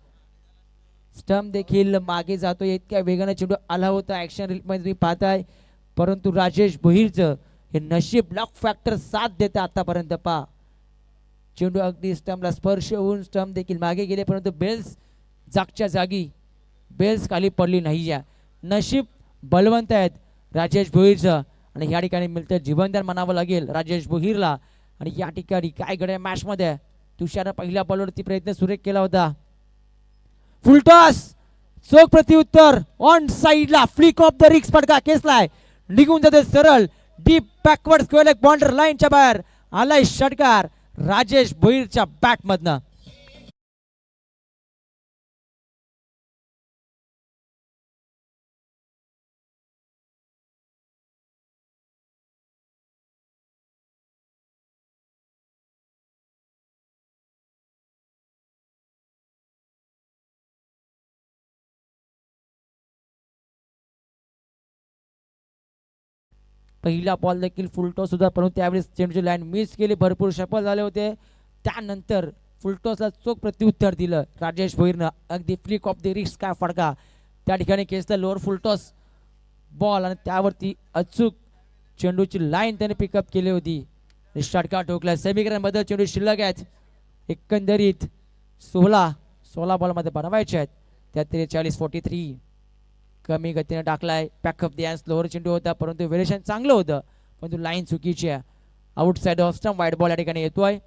स्टंप देखील मागे जातोय. इतक्या वेगाने चेंडू आला होता ऍक्शन मध्ये तुम्ही पाहताय. परंतु राजेश भोईरचं हे नशीब लॉक फॅक्टर साथ देते आतापर्यंत. पा चेंडू अगदी स्टंपला स्पर्श होऊन स्टंप देखील मागे गेले परंतु बेल्स जागच्या जागी बेल्स खाली पडली नाहीये. नशीब बलवंत आहेत राजेश भोईरचं. आणि या ठिकाणी मिळतं जीवनदान म्हणावं लागेल राजेश भोईरला. आणि या ठिकाणी काय घडे मॅच मध्ये तुषारने पहिल्या बॉलवरती प्रयत्न सुरेख केला होता. फुलटॉस चोख प्रत्युत्तर ऑन साइडला फ्लिक ऑफ द रिक्स फटका केसलाय. निघून जाते सरळ deep backward square leg boundary लाईनच्या बाहेर आलाय षटकार राजेश भोईरच्या बॅट मधनं. पहिला बॉल देखील फुलटॉस सुद्धा परंतु त्यावेळेस चेंडूची लाईन मिस केली. भरपूर सफल झाले होते. त्यानंतर फुलटॉसला चोख प्रत्युत्तर दिलं राजेश भोईरनं. अगदी फ्लिक ऑफ द रिस्क काय फटका त्या ठिकाणी केसला लोअर फुलटॉस बॉल आणि त्यावरती अचूक चेंडूची लाईन त्याने पिकअप केली होती. षटकार ठोकला. समीकरण बदल चेंडू शिल्लक आहेत. एकंदरीत 16 बॉलमध्ये बनवायचे आहेत. त्या 43-43 कमी गतीने टाकलाय. पॅकअप द्या स्लोअर चेंडू होता परंतु व्हेरिएशन चांगलं होतं परंतु लाईन चुकीची आहे. आउटसाइड ऑफ स्टंप वाईट बॉल या ठिकाणी येतोय.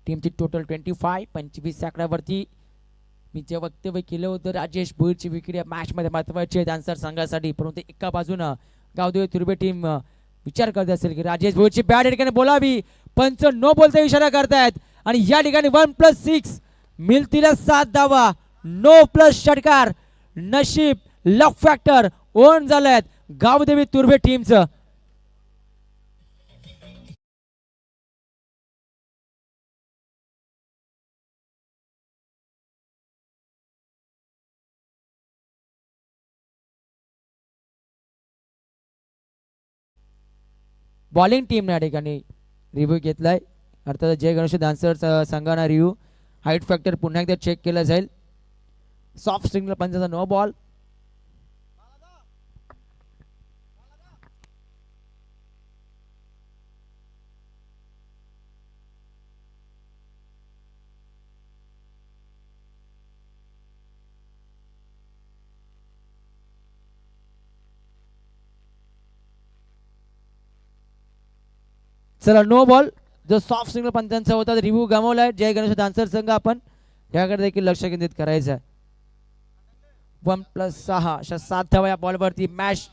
टीमची टोटल 25 आकड्यावरती. मी जे वक्तव्य केलं होतं राजेश भोईरची विकेट या मॅच मध्ये महत्वाची आहे दानसर संघासाठी. परंतु एका बाजूनं गावदेवी तुर्बे टीम विचार करत असेल की राजेश भोईरची बॅट या ठिकाणी बोलावी. पंच नो बोलता इशारा करतायत आणि या ठिकाणी 1+6 मिळतील 7 धावा. नो प्लस षटकार. नशीब लक फॅक्टर ओन झाल्यात गावदेवी तुर्भे टीमचं. बॉलिंग टीम या ठिकाणी रिव्ह्यू घेतलाय. अर्थात जय गणेश डान्सर संघाना रिव्ह्यू हाईट फॅक्टर पुन्हा एकदा चेक केला जाईल. सॉफ्ट स्ट्रिंगला पंचाचा नो बॉल. चला नो बॉल. जो सॉफ्ट सिंगल पंचांचा होता रिव्ह्यू गमावलाय जय गणेश डान्सर संघ. आपण याकडे देखील लक्ष केंद्रित करायचं आहे. 1+6 अशा 7 धावा या बॉलवरती. मॅच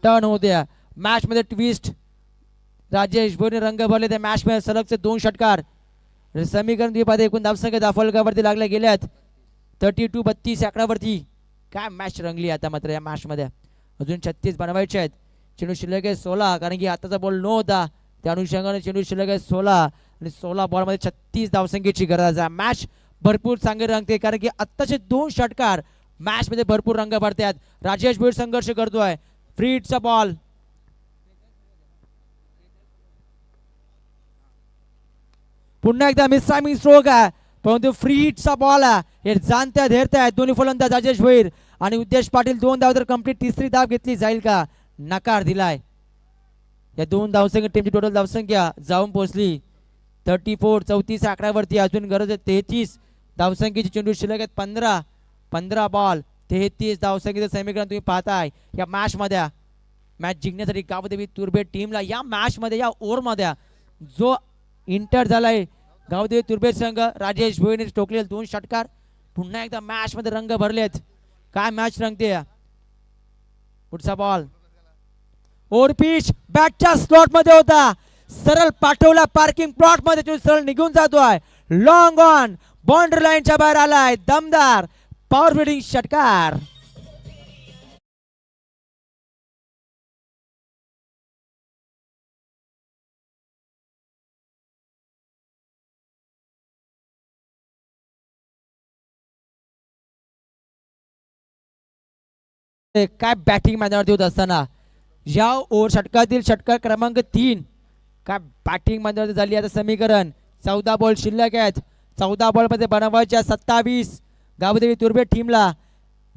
टर्न होत्या. मॅच मध्ये ट्विस्ट. राजेश भोईरने रंग भरले त्या मॅच मध्ये. सलगचे 2 षटकार. समीकरण द्वीपात एकूण धावसंख्या दाफलकावरती लागल्या गेल्यात 32-32 आकड्यावरती. काय मॅच रंगली आता मात्र या मॅच मध्ये. अजून 36 बनवायचे आहेत. चेंडू शिल्लक आहे 16 कारण की आताचा बॉल नो होता. त्या अनुषंगाने चेंडू शिल्लक आहे 16 आणि 16 बॉल मध्ये 36 धावसंख्येची गरज आहे. मॅच भरपूर चांगली रंगते कारण की आत्ताचे 2 षटकार मॅच मध्ये भरपूर रंग भरतात. राजेश भोईर संघर्ष करतोय. फ्रीडचा बॉल. पुन्हा एकदा मिस स्ट्रोक आहे परंतु फ्रीडचा बॉल आहे. हे जाणत्या धेरत्या आहेत दोन्ही फलंदाज राजेश भोईर आणि उद्देश पाटील. 2 धाव तर कंप्लीट. तिसरी धाव घेतली जाईल का. नकार दिलाय. या 2 धावसंख्या टीमची टोटल धावसंख्या जाऊन पोहोचली 34 आकड्यावरती. अजून गरज आहे 33 धावसंख्येची. चेंडू शिल्लक आहेत 15 बॉल 33 धावसंख्येचं समीकरण तुम्ही पाहताय या मॅच मध्ये. मॅच जिंकण्यासाठी गावदेवी तुर्भे टीमला या मॅच मध्ये या ओव्हर मध्ये जो इंटर झालाय गावदेवी तुर्भे संघ. राजेश भोईरने टोकलेले 2 षटकार. पुन्हा एकदा मॅच मध्ये रंग भरलेत. काय मॅच रंगते. पुढचा बॉल. ओव्हर पिच बॅटच्या स्लॉट मध्ये होता. सरळ पाठवला पार्किंग प्लॉट मध्ये. तो सरळ निघून जातोय. लॉंग ऑन बाउंड्री लाईनच्या बाहेर आलाय. दमदार पॉवर बिडिंग षटकार. काय बॅटिंग मैदानावरती होत असताना या ओव्हर षटकातील षटकार क्रमांक 3 काय बॅटिंग मैदानावरती झाली. आता समीकरण 14 बॉल शिल्लक आहेत. 14 बॉल मध्ये बनवायच्या 27 गावदेवी तुर्भे टीमला.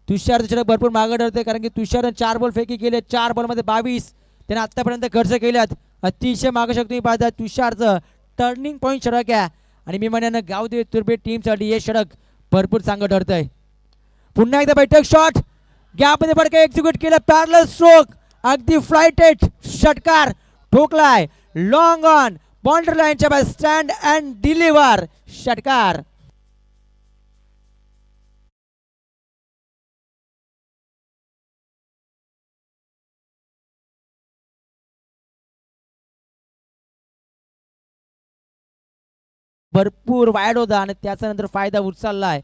तुषारचं षटक भरपूर मागे ठरते कारण की तुषारने 4 बॉल फेकी केले. 4 बॉल मध्ये 22 त्याने आतापर्यंत खर्च केल्यात. अतिशय मागे शकतो पाहता. तुषारचं टर्निंग पॉईंट षटक आहे आणि मी म्हणेन गावदेवी तुर्भे टीमसाठी हे षटक भरपूर चांगलं ठरतंय. पुन्हा एकदा बैठक शॉट गॅप मध्ये फडका एक्झिक्यूट केला. पॅरलल स्ट्रोक अगदी फ्लाइटेड षटकार ठोकलाय. लॉंग ऑन बाउंड्री लाईनच्या बाहेर. स्टँड अँड डिलिव्हर षटकार. भरपूर वाईड होता आणि त्याचा नंतर फायदा उचललाय.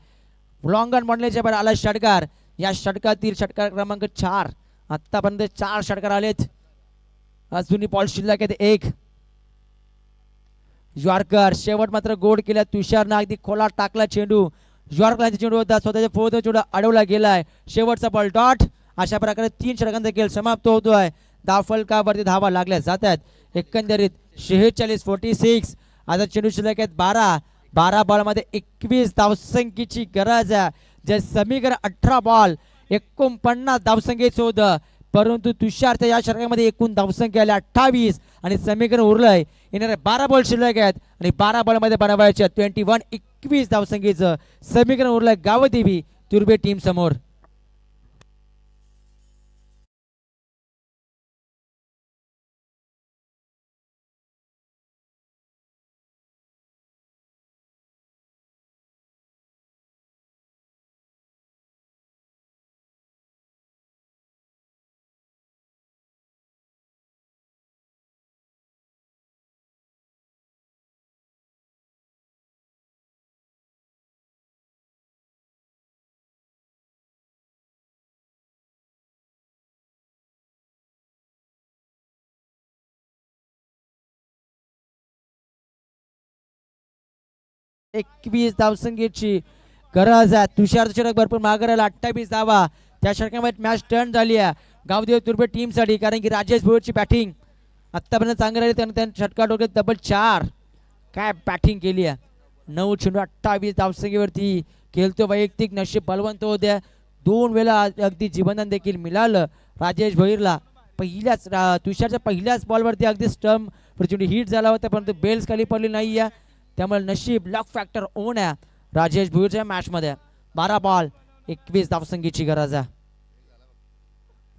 लॉंग ऑन बनल्याच्या बाहेर आला षटकार. या षटकातील षटकार क्रमांक 4. आतापर्यंत 4 षटकार आलेत. अजूनही बॉल शिल्लक आहेत 1. यॉर्कर शेवट मात्र गोड केला. तुषारनं अगदी खोला टाकला चेंडू. यॉर्करचा चेंडू होता स्वतःच्या फोर्थ चेंडू अडवला गेलाय. शेवटचा बॉल डॉट. अशा प्रकारे 3 षटकांचा खेळ समाप्त होतोय. धावफलकावरती धावा लागल्या जातात. एकंदरीत 46-46. आता चेंडू शिल्लक आहेत 12 बॉल मध्ये 21 धावसंख्येची गरज आहे. जे समीकरण 18 बॉल 49 धावसंख्येचं होतं परंतु तुषारच्या या षटकामध्ये एकूण धावसंख्या आल्या 28 आणि समीकरण उरलंय. येणारे 12 बॉल शिल्लक आहेत आणि 12 बॉल मध्ये बनवायचे 21 धावसंख्येचं समीकरण उरलंय गावदेवी तुर्भे टीम समोर. 21 धावसंख्येची गरज आहे. तुषार षटक भरपूर मागरायला 28 धावा. त्या षटकामध्ये मॅच टर्न झाली आहे गावदेवी तुर्बे टीम साठी, कारण की राजेश भोईरची बॅटिंग आतापर्यंत चांगली राहिली. त्याने षटका डोक्यात डबल 4 काय बॅटिंग केली आहे. 9-28 धावसंख्येवरती खेळतो वैयक्तिक नशीब बलवंत होत्या. 2 वेळा अगदी जीवनदान देखील मिळालं राजेश भोईरला. पहिल्याच तुषारच्या पहिल्याच बॉलवरती अगदी स्टंप प्रचंड हिट झाला होता, परंतु बेल्स खाली पडली नाही आहे. त्यामुळे नशीब लक फॅक्टर ओन आहे राजेश भोईरच्या मॅच मध्ये. 12 बॉल 21 धावसंख्येची गरज आहे.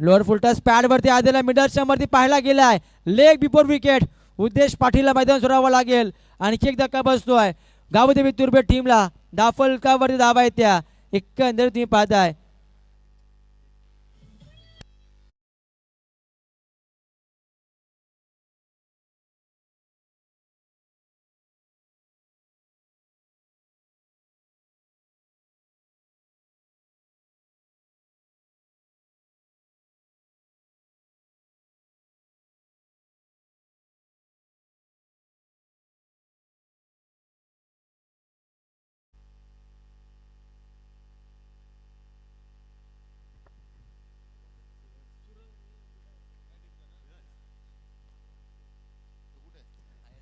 लोअर फुलटस पॅड वरती आलेला मिडल स्टंप वरती पाहायला गेलाय. Leg before wicket. उद्देश पाटीलला मैदान सोडावं लागेल. आणखी एक धक्का बसतोय गावदेवी तुर्बे टीमला. धाफलकावरती धावा येत्या. एकंदर तुम्ही पाहताय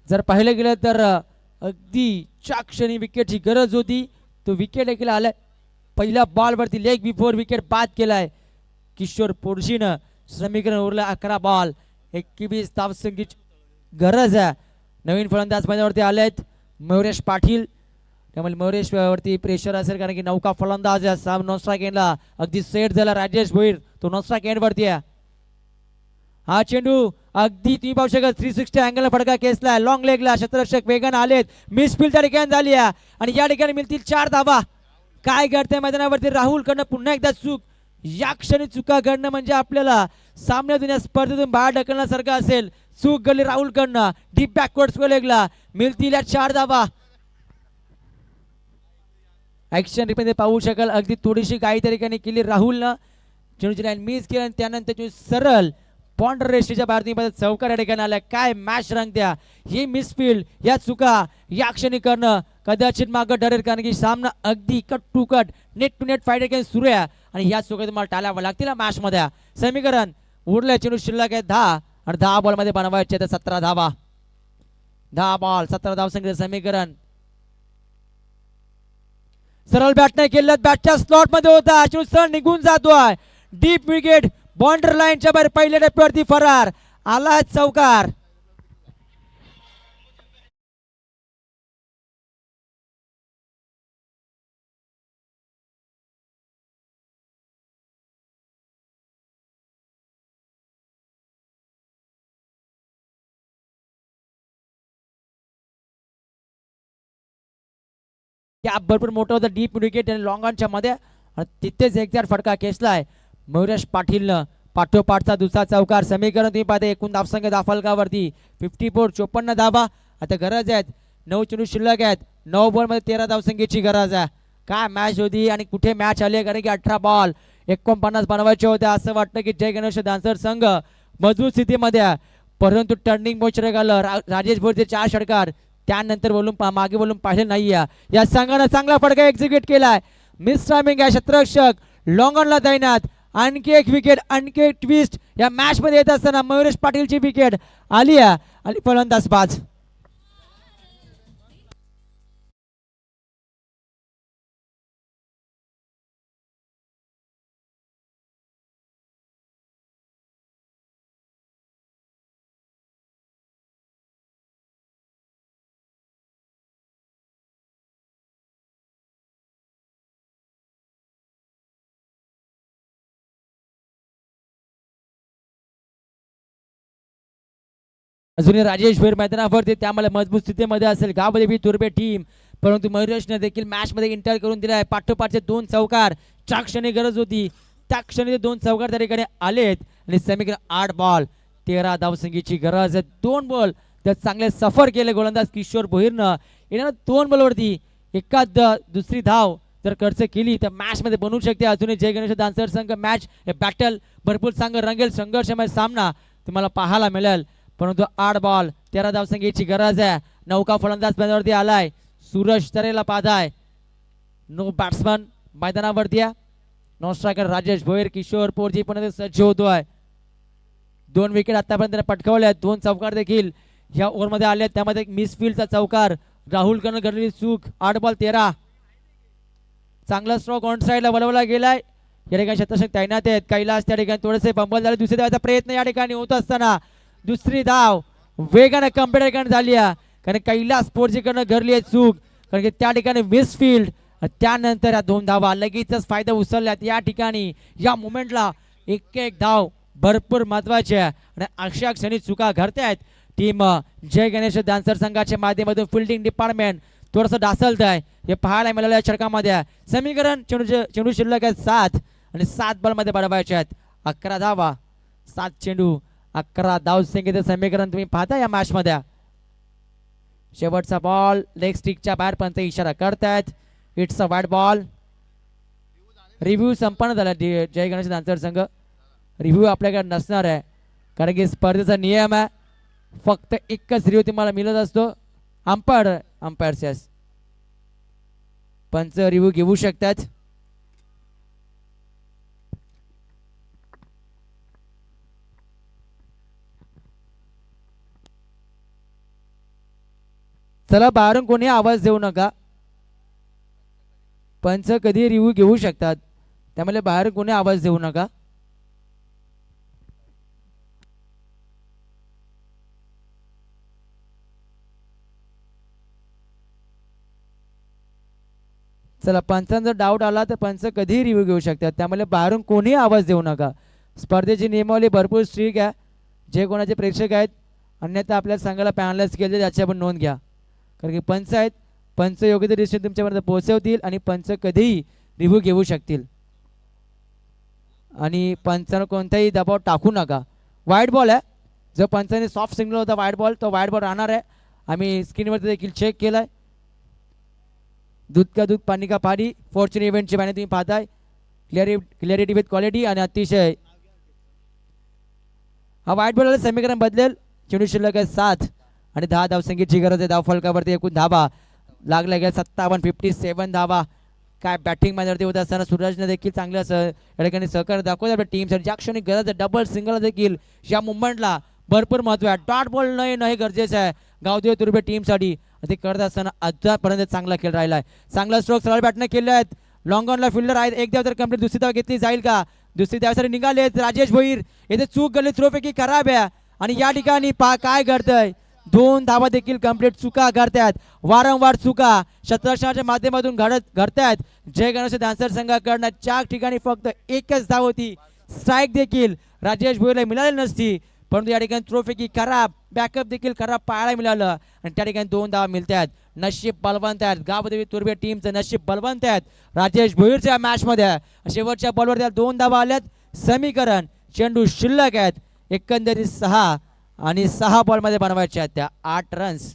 जर पाहिलं गेलं तर अगदी च्या क्षणी विकेटची गरज होती. तो विकेट देखील आलाय. पहिल्या बॉलवरती लेग बिफोर विकेट बाद केलाय किशोर पोर्जीनं. समीकरण उरलं 11 बॉल 21 धावसंख्येची गरज आहे. नवीन फलंदाज मैदानावरती आलेत मयुरेश पाटील. त्यामुळे मयुरेश वरती प्रेशर असेल, कारण की नौका फलंदाज आहे. साम नॉन एंडला अगदी सेट झाला राजेश भोईर. तो नॉन एंड वरती आहे. हा चेंडू अगदी तुम्ही पाहू शकता 360 अँगल फडका केसला. लॉंग लेगला क्षेत्ररक्षक वेगाने आलेत. मिसफील्ड त्या ठिकाणी झाली आहे आणि या ठिकाणी मिळतील 4 धावा. काय घडतंय मैदानावरती राहुल कडनं पुन्हा एकदा चूक. या क्षणी चुका घडणं म्हणजे आपल्याला सामन्यातून या स्पर्धेतून बाहेर ढकलण्यासारखं असेल. चूक घडली राहुल कडनं. डीप बॅकवर्ड स्क्वेअर लेगला मिळतील या 4 धावा. ऍक्शन रिप्ले पाहू शकाल अगदी थोडीशी काही ठिकाणी केली राहुलनं. चेंडूची लाईन मिस केली आणि त्यानंतर चेंडू सरळ बॉन्डर रेषेच्या बाहेर चौकार या ठिकाणी आल्या. काय मॅच रंगत्या. ही मिसफील्ड या चुका या क्षणी करणं कदाचित मागं ठरेल, कारण की सामना अगदी cut to cut net to net fight काही सुरू आहे आणि या चुका तुम्हाला टाळाव्या लागतील मॅच मध्ये. समीकरण उरले चेंडू शिल्लक आहे 10 आणि 10 बॉल मध्ये बनवायचे तर 17 धावा. 10 बॉल 17 धावसंख्येचं समीकरण. सरळ बॅट नाही केलं. बॅटच्या स्लॉट मध्ये होता. चेंडू सरळ निघून जातोय. डीप विकेट बॉन्डर लाईनच्या बाहेर पहिल्या टप्प्यावरती फरार. आला चौकार. या भरपूर मोठं होतं डीप विकेट आणि लॉंग ऑनच्या मध्ये. तिथेच एक्झॅक्ट फटका खेचलाय मयुरेश पाटीलनं. पाठोपाठचा दुसरा चौकार. समीकरण तुम्ही पाहता एकूण धावसंख्या दाफलकावरती 54 54 धावा. आता गरज आहेत 9 चेंडू शिल्लक आहेत. 9 बॉल मध्ये 13 धावसंख्येची गरज आहे. काय मॅच होती आणि कुठे मॅच आली, कारण की 18 बॉल 49 बनवायचे होते. असं वाटतं की जय गणेश दानसर संघ मजबूत स्थितीमध्ये आहे, परंतु टर्निंग पॉईंट आलं. राजेश भोईरचे 4 षटकार त्यानंतर बोलून मागे बोलून पाहिले नाही. या संघानं चांगला फटका एक्झिक्यूट केलाय. मिस टायमिंग आहे. क्षेत्ररक्षक लॉंग ऑनला तैनात. आणखी एक विकेट, आणखी एक ट्विस्ट या मॅच मध्ये येत असताना मयुरेश पाटीलची विकेट आली आहे आणि फलंदाज बाज. अजूनही राजेश भोईर मैदानावरती, त्यामुळे मजबूत स्थितीमध्ये असेल गावदेवी तुर्बे टीम, परंतु मयुरेशने देखील मॅच मध्ये इंटर करून दिलाय. पाठोपाठचे 2 चौकार ज्या क्षणी गरज होती त्या क्षणी 2 चौकार त्या ठिकाणी आलेत आणि समीकरण 8 बॉल 13 धावसंख्येची गरज आहे. 2 बॉल तर चांगले सफर केले गोलंदाज किशोर भोईरनं. येणार 2 बॉलवरती एखाद दुसरी धाव जर खर्च केली तर मॅच मध्ये बनवू शकते. अजूनही जय गणेश दानसर संघ मॅच बॅटल भरपूर चांगलं रंगेल. संघर्षमय सामना तुम्हाला पाहायला मिळेल, परंतु 8 बॉल 13 धावसंख्येची गरज आहे. नौका फलंदाज मैदानावरती आलाय. सूरज तरेला पादाय. नो बॅट्समन मैदानावरती आहे. नॉन स्ट्रायकर राजेश भोईर, किशोर पोरजी पण सज्ज होतोय. 2 विकेट आतापर्यंत पटकावल्या. 2 चौकार देखील या ओव्हरमध्ये आले. त्यामध्ये एक मिसफिल्डचा चौकार, राहुल कडून घडलेली चूक. 8 बॉल 13. चांगला स्ट्रोक ऑन साईडला वळवला गेलाय. या ठिकाणी शतशक तैनात आहेत. कैलास त्या ठिकाणी थोडेसे बंबल झाले. दुसऱ्या धावाचा प्रयत्न या ठिकाणी होत असताना दुसरी धाव वेगाने कंप्लीट झाली आहे. कारण कैलास पोरजीकडनं घडली आहे चूक. कारण की त्या ठिकाणी मिसफिल्ड. त्यानंतर या 2 धावा लगेचच फायदा उचलल्यात. या ठिकाणी या मोमेंटला एक धाव भरपूर महत्वाची आहे. आणि अशा क्षणी चुका घडतायत. टीम जय गणेश डान्सर संघाच्या माध्यमातून फिल्डिंग डिपार्टमेंट थोडंसं ढासळत आहे. हे पाहायला मिळालं या षटकामध्ये. समीकरण चेंडू शिल्लक आहेत 7 आणि 7 बॉलमध्ये बनवायचे आहेत. 11 धावा, 7 चेंडू, 11 धाव संख्येचं समीकरण तुम्ही पाहता या मॅच मध्ये. शेवटचा बॉल लेग स्टिकच्या बाहेर पंच इशारा करतायत. It's a wide ball. Review संपन्न झाला जय गणेश डान्सर संघ. रिव्ह्यू आपल्याकडे नसणार आहे कारण की स्पर्धेचा नियम आहे. फक्त एकच रिव्ह्यू तुम्हाला मिळत असतो. अंपायर्स यस पंच रिव्ह्यू घेऊ शकतात. चला बाहेरून कोणी आवाज देऊ नका. पंच कधी रिव्ह्यू घेऊ शकतात त्यामुळे बाहेर कोणी आवाज देऊ नका. चला पंचांचा डाऊट आला तर पंच कधीही रिव्ह्यू घेऊ शकतात त्यामुळे बाहेरून कोणी आवाज देऊ नका. स्पर्धेची नियमावली भरपूर स्ट्रिक्ट आहे. जे कोणाचे प्रेक्षक आहेत अन्यथा आपल्याला सांगायला पॅनलाइज केले त्याची आपण नोंद घ्या. कारण की पंच आहेत. पंच योग्य ते डिसिजन तुमच्यापर्यंत पोहोचवतील आणि पंच कधीही रिव्ह्यू घेऊ शकतील. आणि पंचानं कोणताही दबाव टाकू नका. वाईट बॉल आहे. जो पंचाने सॉफ्ट सिग्नल होता वाईट बॉल तो वाईट बॉल राहणार आहे. आम्ही स्क्रीनवरती देखील चेक केलाय. दूध का दूध पाणी का पाणी फॉर्च्यून इव्हेंटची पाणी तुम्ही पाहताय. क्लॅरिटी विथ क्वालिटी आणि अतिशय हा वाईट बॉल समीकरण बदलेल. चेंडू शिल्लक आहे 7 आणि 10 धावसंख्येची गरज आहे. धाव फलकावरती एकूण धावा लागल्या गेल्या 57 धावा. काय बॅटिंग मॅनवरती होत असताना सूरजने देखील चांगलं या ठिकाणी सहकार्य दाखवलं आपल्या टीमसाठी. ज्या क्षणी गरज आहे डबल सिंगल देखील या मुवमेंटला भरपूर महत्व आहे. डॉट बॉल नाही गरजेचं आहे गावदेव तुर्बे टीमसाठी. ते करत असताना आतापर्यंत चांगला खेळ राहिला आहे. चांगला स्ट्रोक सरळ बॅटने केले आहेत. लॉंग ऑनला फिल्डर आहेत. एक धाव तर कंप्लीट. दुसरी धाव घेतली जाईल का? दुसरी धावसाठी निघाले राजेश भोईर. येथे चूक घडली. थ्रोपैकी खराब आहे आणि या ठिकाणी काय घडतंय 2 धावा देखील कंप्लीट चुका घडतायत. वारंवार चुका शतरक्षणाच्या माध्यमातून घडतायत. जय गणेश डान्सर संघाकडनं 4 ठिकाणी फक्त एकच धाव होती. स्ट्राईक देखील राजेश भोईरला मिळाली नसती परंतु या ठिकाणी थ्रोपैकी खराब बॅकअप देखील खराब पाहायला मिळालं आणि त्या ठिकाणी 2 धावा मिळतात. नशीब बलवंत आहेत. गावदेवी तुर्बे टीमचं नशीब बलवंत आहेत. राजेश भोईरच्या मॅच मध्ये शेवटच्या बॉलवर 2 धावा आल्यात. समीकरण चेंडू शिल्लक आहेत. एकंदरीत 6 आणि 6 बॉलमध्ये बनवायच्या आहेत त्या 8 रन्स.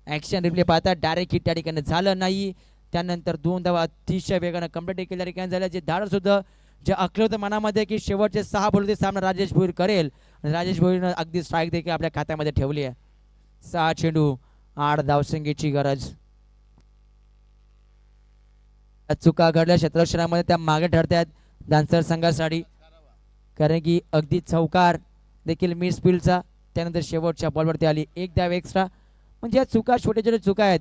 ऍक्शन रिप्ले पाहता डायरेक्ट हिट त्या ठिकाणी झालं नाही. त्यानंतर 2 धावा अतिशय वेगाने कंप्लीट केल्या ठिकाणी झाल्या. जे धाडस होतं जे आखलं होतं मनामध्ये की शेवटचे 6 बॉल ते सामना राजेश भोईर करेल आणि राजेश भोईरनं अगदी स्ट्राईक देखील आपल्या खात्यामध्ये ठेवली आहे. 6 चेंडू 8 धावसंख्येची गरज. चुका घडल्या क्षेत्ररक्षणामध्ये त्या मागे ठरतात डान्सर संघासाठी कारण की अगदी चौकार देखील मिस फील्डचा. त्यानंतर शेवटच्या बॉलवरती आली 1 धाव एक्स्ट्रा. म्हणजे या चुका छोटे चुका आहेत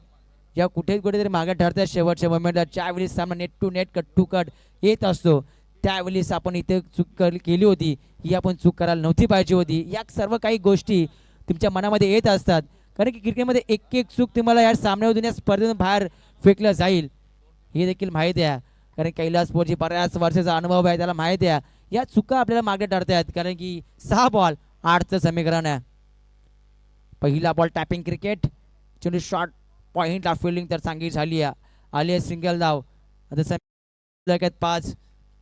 ज्या कुठेतरी मागे ठरतात शेवटच्या मोमेंटला. ज्यावेळी सामना net to net cut to cut येत असतो त्यावेळेस आपण इथे चूक केली होती. ही आपण चूक करायला नव्हती पाहिजे होती. या सर्व काही गोष्टी तुमच्या मनामध्ये येत असतात कारण की क्रिकेटमध्ये एक चूक तुम्हाला या सामन्यामधून या स्पर्धेतून बाहेर फेकलं जाईल हे देखील माहिती आहे. कारण कैलास पोरजी बऱ्याच वर्षाचा अनुभव आहे त्याला माहिती आहे या चुका आपल्याला मागे ठरतायत कारण की 6 बॉल 8चं समीकरण आहे. पहिला बॉल टॅपिंग क्रिकेट. चेंडू शॉर्ट पॉइंटला फिल्डिंग तर चांगली झाली आहे. आली आहे सिंगल धाव. आता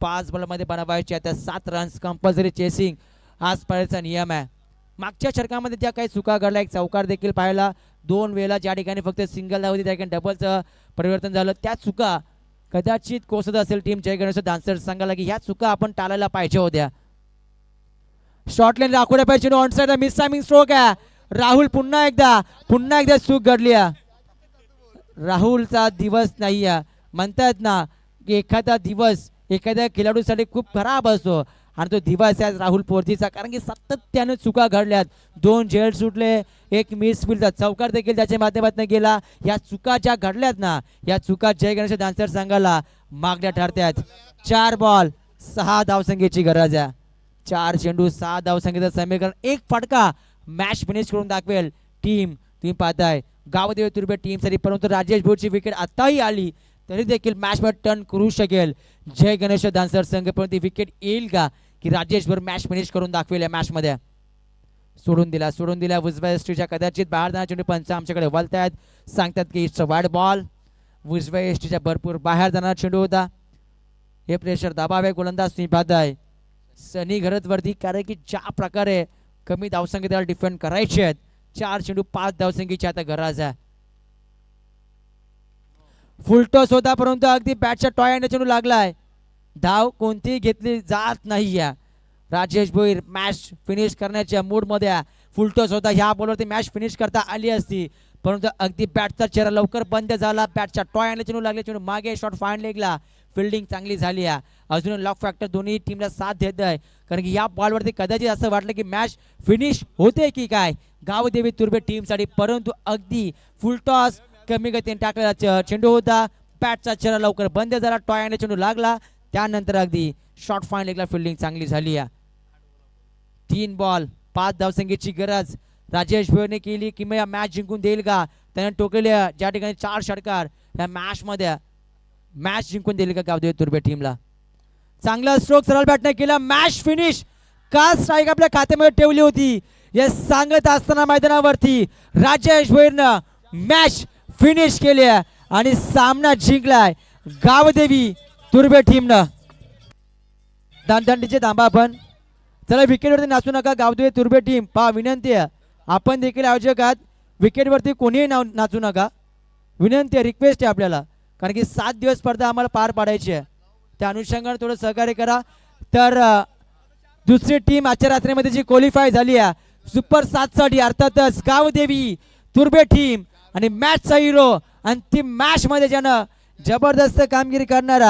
5 बॉलमध्ये बनवायचे आता 7 रन्स. कंपल्सरी चेसिंग हा स्पर्धेचा नियम आहे. मागच्या षटकामध्ये ज्या काही चुका घडल्या एक चौकार देखील पाहिला 2 वेळेला ज्या ठिकाणी फक्त सिंगल धाव होती त्या ठिकाणी डबलचं परिवर्तन झालं. त्या चुका कदाचित कोसत असेल टीम जय गणेश डान्सर सांगायला की ह्या चुका आपण टाळायला पाहिजे होत्या. शॉर्ट लाईन राखून पाहिजे. On side miss timing stroke आहे. राहुल पुन्हा एकदा चूक घडली आहे. राहुलचा दिवस नाही आहे. म्हणतात ना की एखादा दिवस एखाद्या खेळाडूसाठी खूप खराब असतो आणि तो दिवस आहे राहुल पोर्जीचा, कारण की सातत्याने चुका घडल्यात. 2 झेल सुटले, एक मिस फील्डचा चौकार देखील त्याच्या माध्यमातून गेला. या चुका ज्या घडल्यात ना, या चुका जय गणेश डान्सर संघाला मागल्या ठरतात. 4 बॉल 6 धावसंख्येची गरज आहे. 4 चेंडू 6 धावसंख्येचं समीकरण, एक फटका मॅच फिनिश करून दाखवेल टीम. तुम्ही पाहताय गावदेवी तुर्बे टीमसाठी, परंतु राजेश भोरची विकेट आताही आली तरी देखील मॅच मध्ये टर्न करू शकेल जय गणेश डान्सर संघ. परंतु विकेट येईल का की राजेश भोर मॅच फिनिश करून दाखवेल या मॅच मध्ये. सोडून दिला उजव्या एसटीच्या, कदाचित बाहेर जाण्याचे चेंडू पंच आमच्याकडे वळतायत, सांगतात की इट्स अ वाईड बॉल. उजव्या एसटीच्या भरपूर बाहेर जाणारा चेंडू होता. हे प्रेशर दाबावे गोलंदाज तुम्ही पाहताय सनी घरत वरती, कारण की ज्या प्रकारे कमी धावसंख्येत त्याला डिफेंड करायचे आहेत. 4 चेंडू 5 धावसंख्येची आता गरज आहे. फुलटॉस होता परंतु अगदी बॅटच्या टॉयाने चेंडू लागलाय. धाव कोणतीही घेतली जात नाही. राजेश भोईर मॅच फिनिश करण्याच्या मूड मध्ये. फुलटॉस होता, ह्या बॉलवरती मॅच फिनिश करता आली असती, परंतु अगदी बॅटचा चेहरा लवकर बंद झाला. बॅटच्या टॉयाने चेंडू लागले, चेंडू मागे, शॉट फाईन लेगला. फिल्डिंग चांगली झाली आहे. अजून लॉक फॅक्टर दोन्ही टीमला साथ देत आहे, कारण की या बॉलवरती कदाचित असं वाटलं की मॅच फिनिश होते की काय गावदेवी तुर्बे टीमसाठी, परंतु अगदी फुलटॉस कमी गतीने टाकलेला चेंडू होता. बॅटचा चेहरा लवकर बंद झाला, टॉयाने चेंडू लागला, त्यानंतर अगदी शॉट फाईन लेगला फिल्डिंग चांगली झाली आहे. 3 बॉल 5 धावसंख्येची गरज राजेश भोईरने केली की मग मॅच जिंकून देईल का. त्याने टोकलेल्या ज्या ठिकाणी 4 षटकार या मॅच मध्ये मॅच जिंकून देईल का गावदेवी तुर्बे टीमला. चांगला स्ट्रोक सरळ बॅटने केला, मॅच फिनिश. का स्ट्राईक आपल्या खात्यामध्ये ठेवली होती हे सांगत असताना मैदानावरती राजेश भोईरनं मॅच फिनिश केली आहे आणि सामना जिंकलाय गावदेवी तुर्बे टीमनं. दानदंडीचे थांबा आपण. चला विकेटवरती नाचू नका गावदेवी तुर्बे टीम, पहा विनंती आहे, आपण देखील आयोजक आहात, विकेटवरती कोणीही नाचू नका. विनंती आहे, रिक्वेस्ट आहे आपल्याला, कारण की 7 दिवस स्पर्धा आम्हाला पार पाडायची आहे. त्या अनुषंगाने थोडं सहकार्य करा. तर दुसरी टीम आजच्या रात्रीमध्ये जी क्वालिफाय झाली आहे सुपर 7 साठी, अर्थातच गावदेवी तुर्बे टीम आणि मॅचचा हिरो अंतिम मॅच मध्ये ज्यानं जबरदस्त कामगिरी करणारा